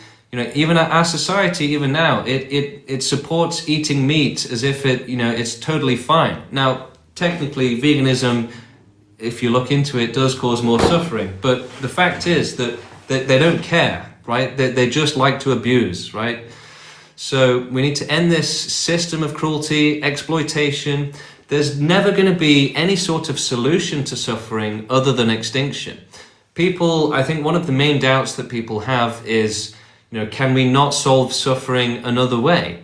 Even our society, even now, it supports eating meat as if it's totally fine. Now, technically, veganism, if you look into it, does cause more suffering. But the fact is that they don't care, right? They just like to abuse, right? So we need to end this system of cruelty, exploitation. There's never going to be any sort of solution to suffering other than extinction. I think one of the main doubts that people have is, can we not solve suffering another way?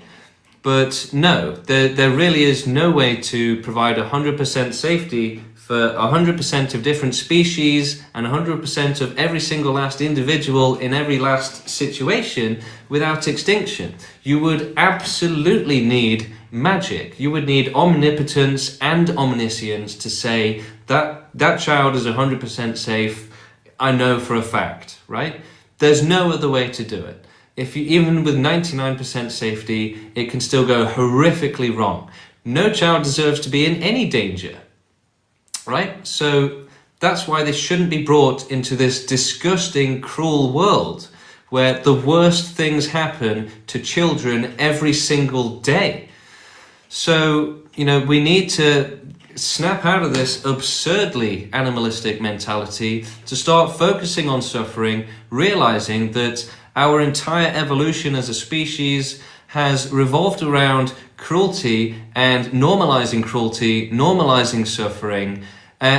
But no, there really is no way to provide 100% safety for 100% of different species and 100% of every single last individual in every last situation without extinction. You would absolutely need magic. You would need omnipotence and omniscience to say that that child is 100% safe. I know for a fact, right? There's no other way to do it. Even with 99% safety, it can still go horrifically wrong. No child deserves to be in any danger. Right? So that's why they shouldn't be brought into this disgusting, cruel world where the worst things happen to children every single day. So, we need to snap out of this absurdly animalistic mentality to start focusing on suffering, realizing that our entire evolution as a species has revolved around cruelty and normalizing suffering.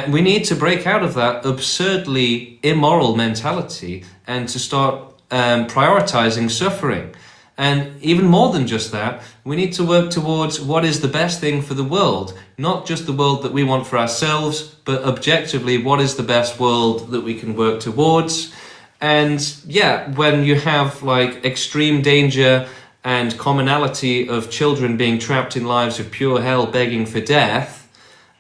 We need to break out of that absurdly immoral mentality and to start prioritizing suffering. And even more than just that, we need to work towards what is the best thing for the world, not just the world that we want for ourselves, but objectively, what is the best world that we can work towards. And yeah, when you have extreme danger and commonality of children being trapped in lives of pure hell begging for death,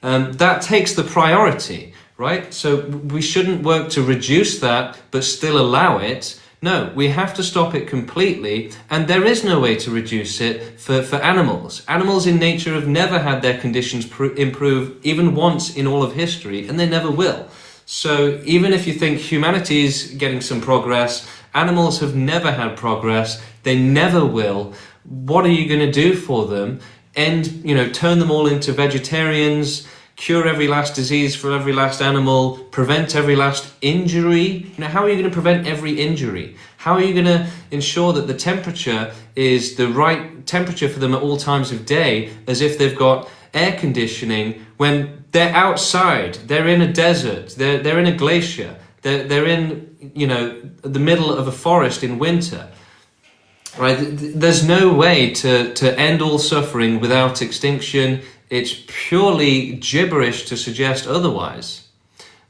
that takes the priority, right? So we shouldn't work to reduce that, but still allow it. No, we have to stop it completely, and there is no way to reduce it for animals. Animals in nature have never had their conditions improve even once in all of history, and they never will. So even if you think humanity is getting some progress, animals have never had progress, they never will. What are you going to do for them? Turn them all into vegetarians, cure every last disease for every last animal, prevent every last injury? How are you going to prevent every injury? How are you going to ensure that the temperature is the right temperature for them at all times of day, as if they've got air conditioning when they're outside, they're in a desert, they're in a glacier, they're in, the middle of a forest in winter? Right? There's no way to end all suffering without extinction. It's purely gibberish to suggest otherwise.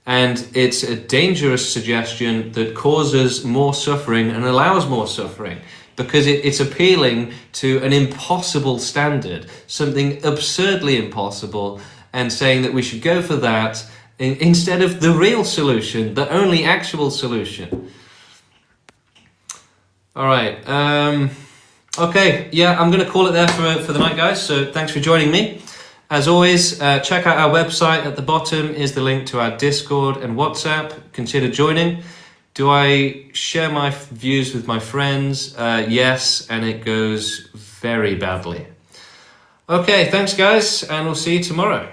And it's a dangerous suggestion that causes more suffering and allows more suffering, because it's appealing to an impossible standard, something absurdly impossible, and saying that we should go for that instead of the real solution, the only actual solution. All right. Okay. Yeah, I'm going to call it there for the night, guys. So thanks for joining me. As always, check out our website. At the bottom is the link to our Discord and WhatsApp. Consider joining. Do I share my views with my friends? Yes, and it goes very badly. Okay, thanks guys, and we'll see you tomorrow.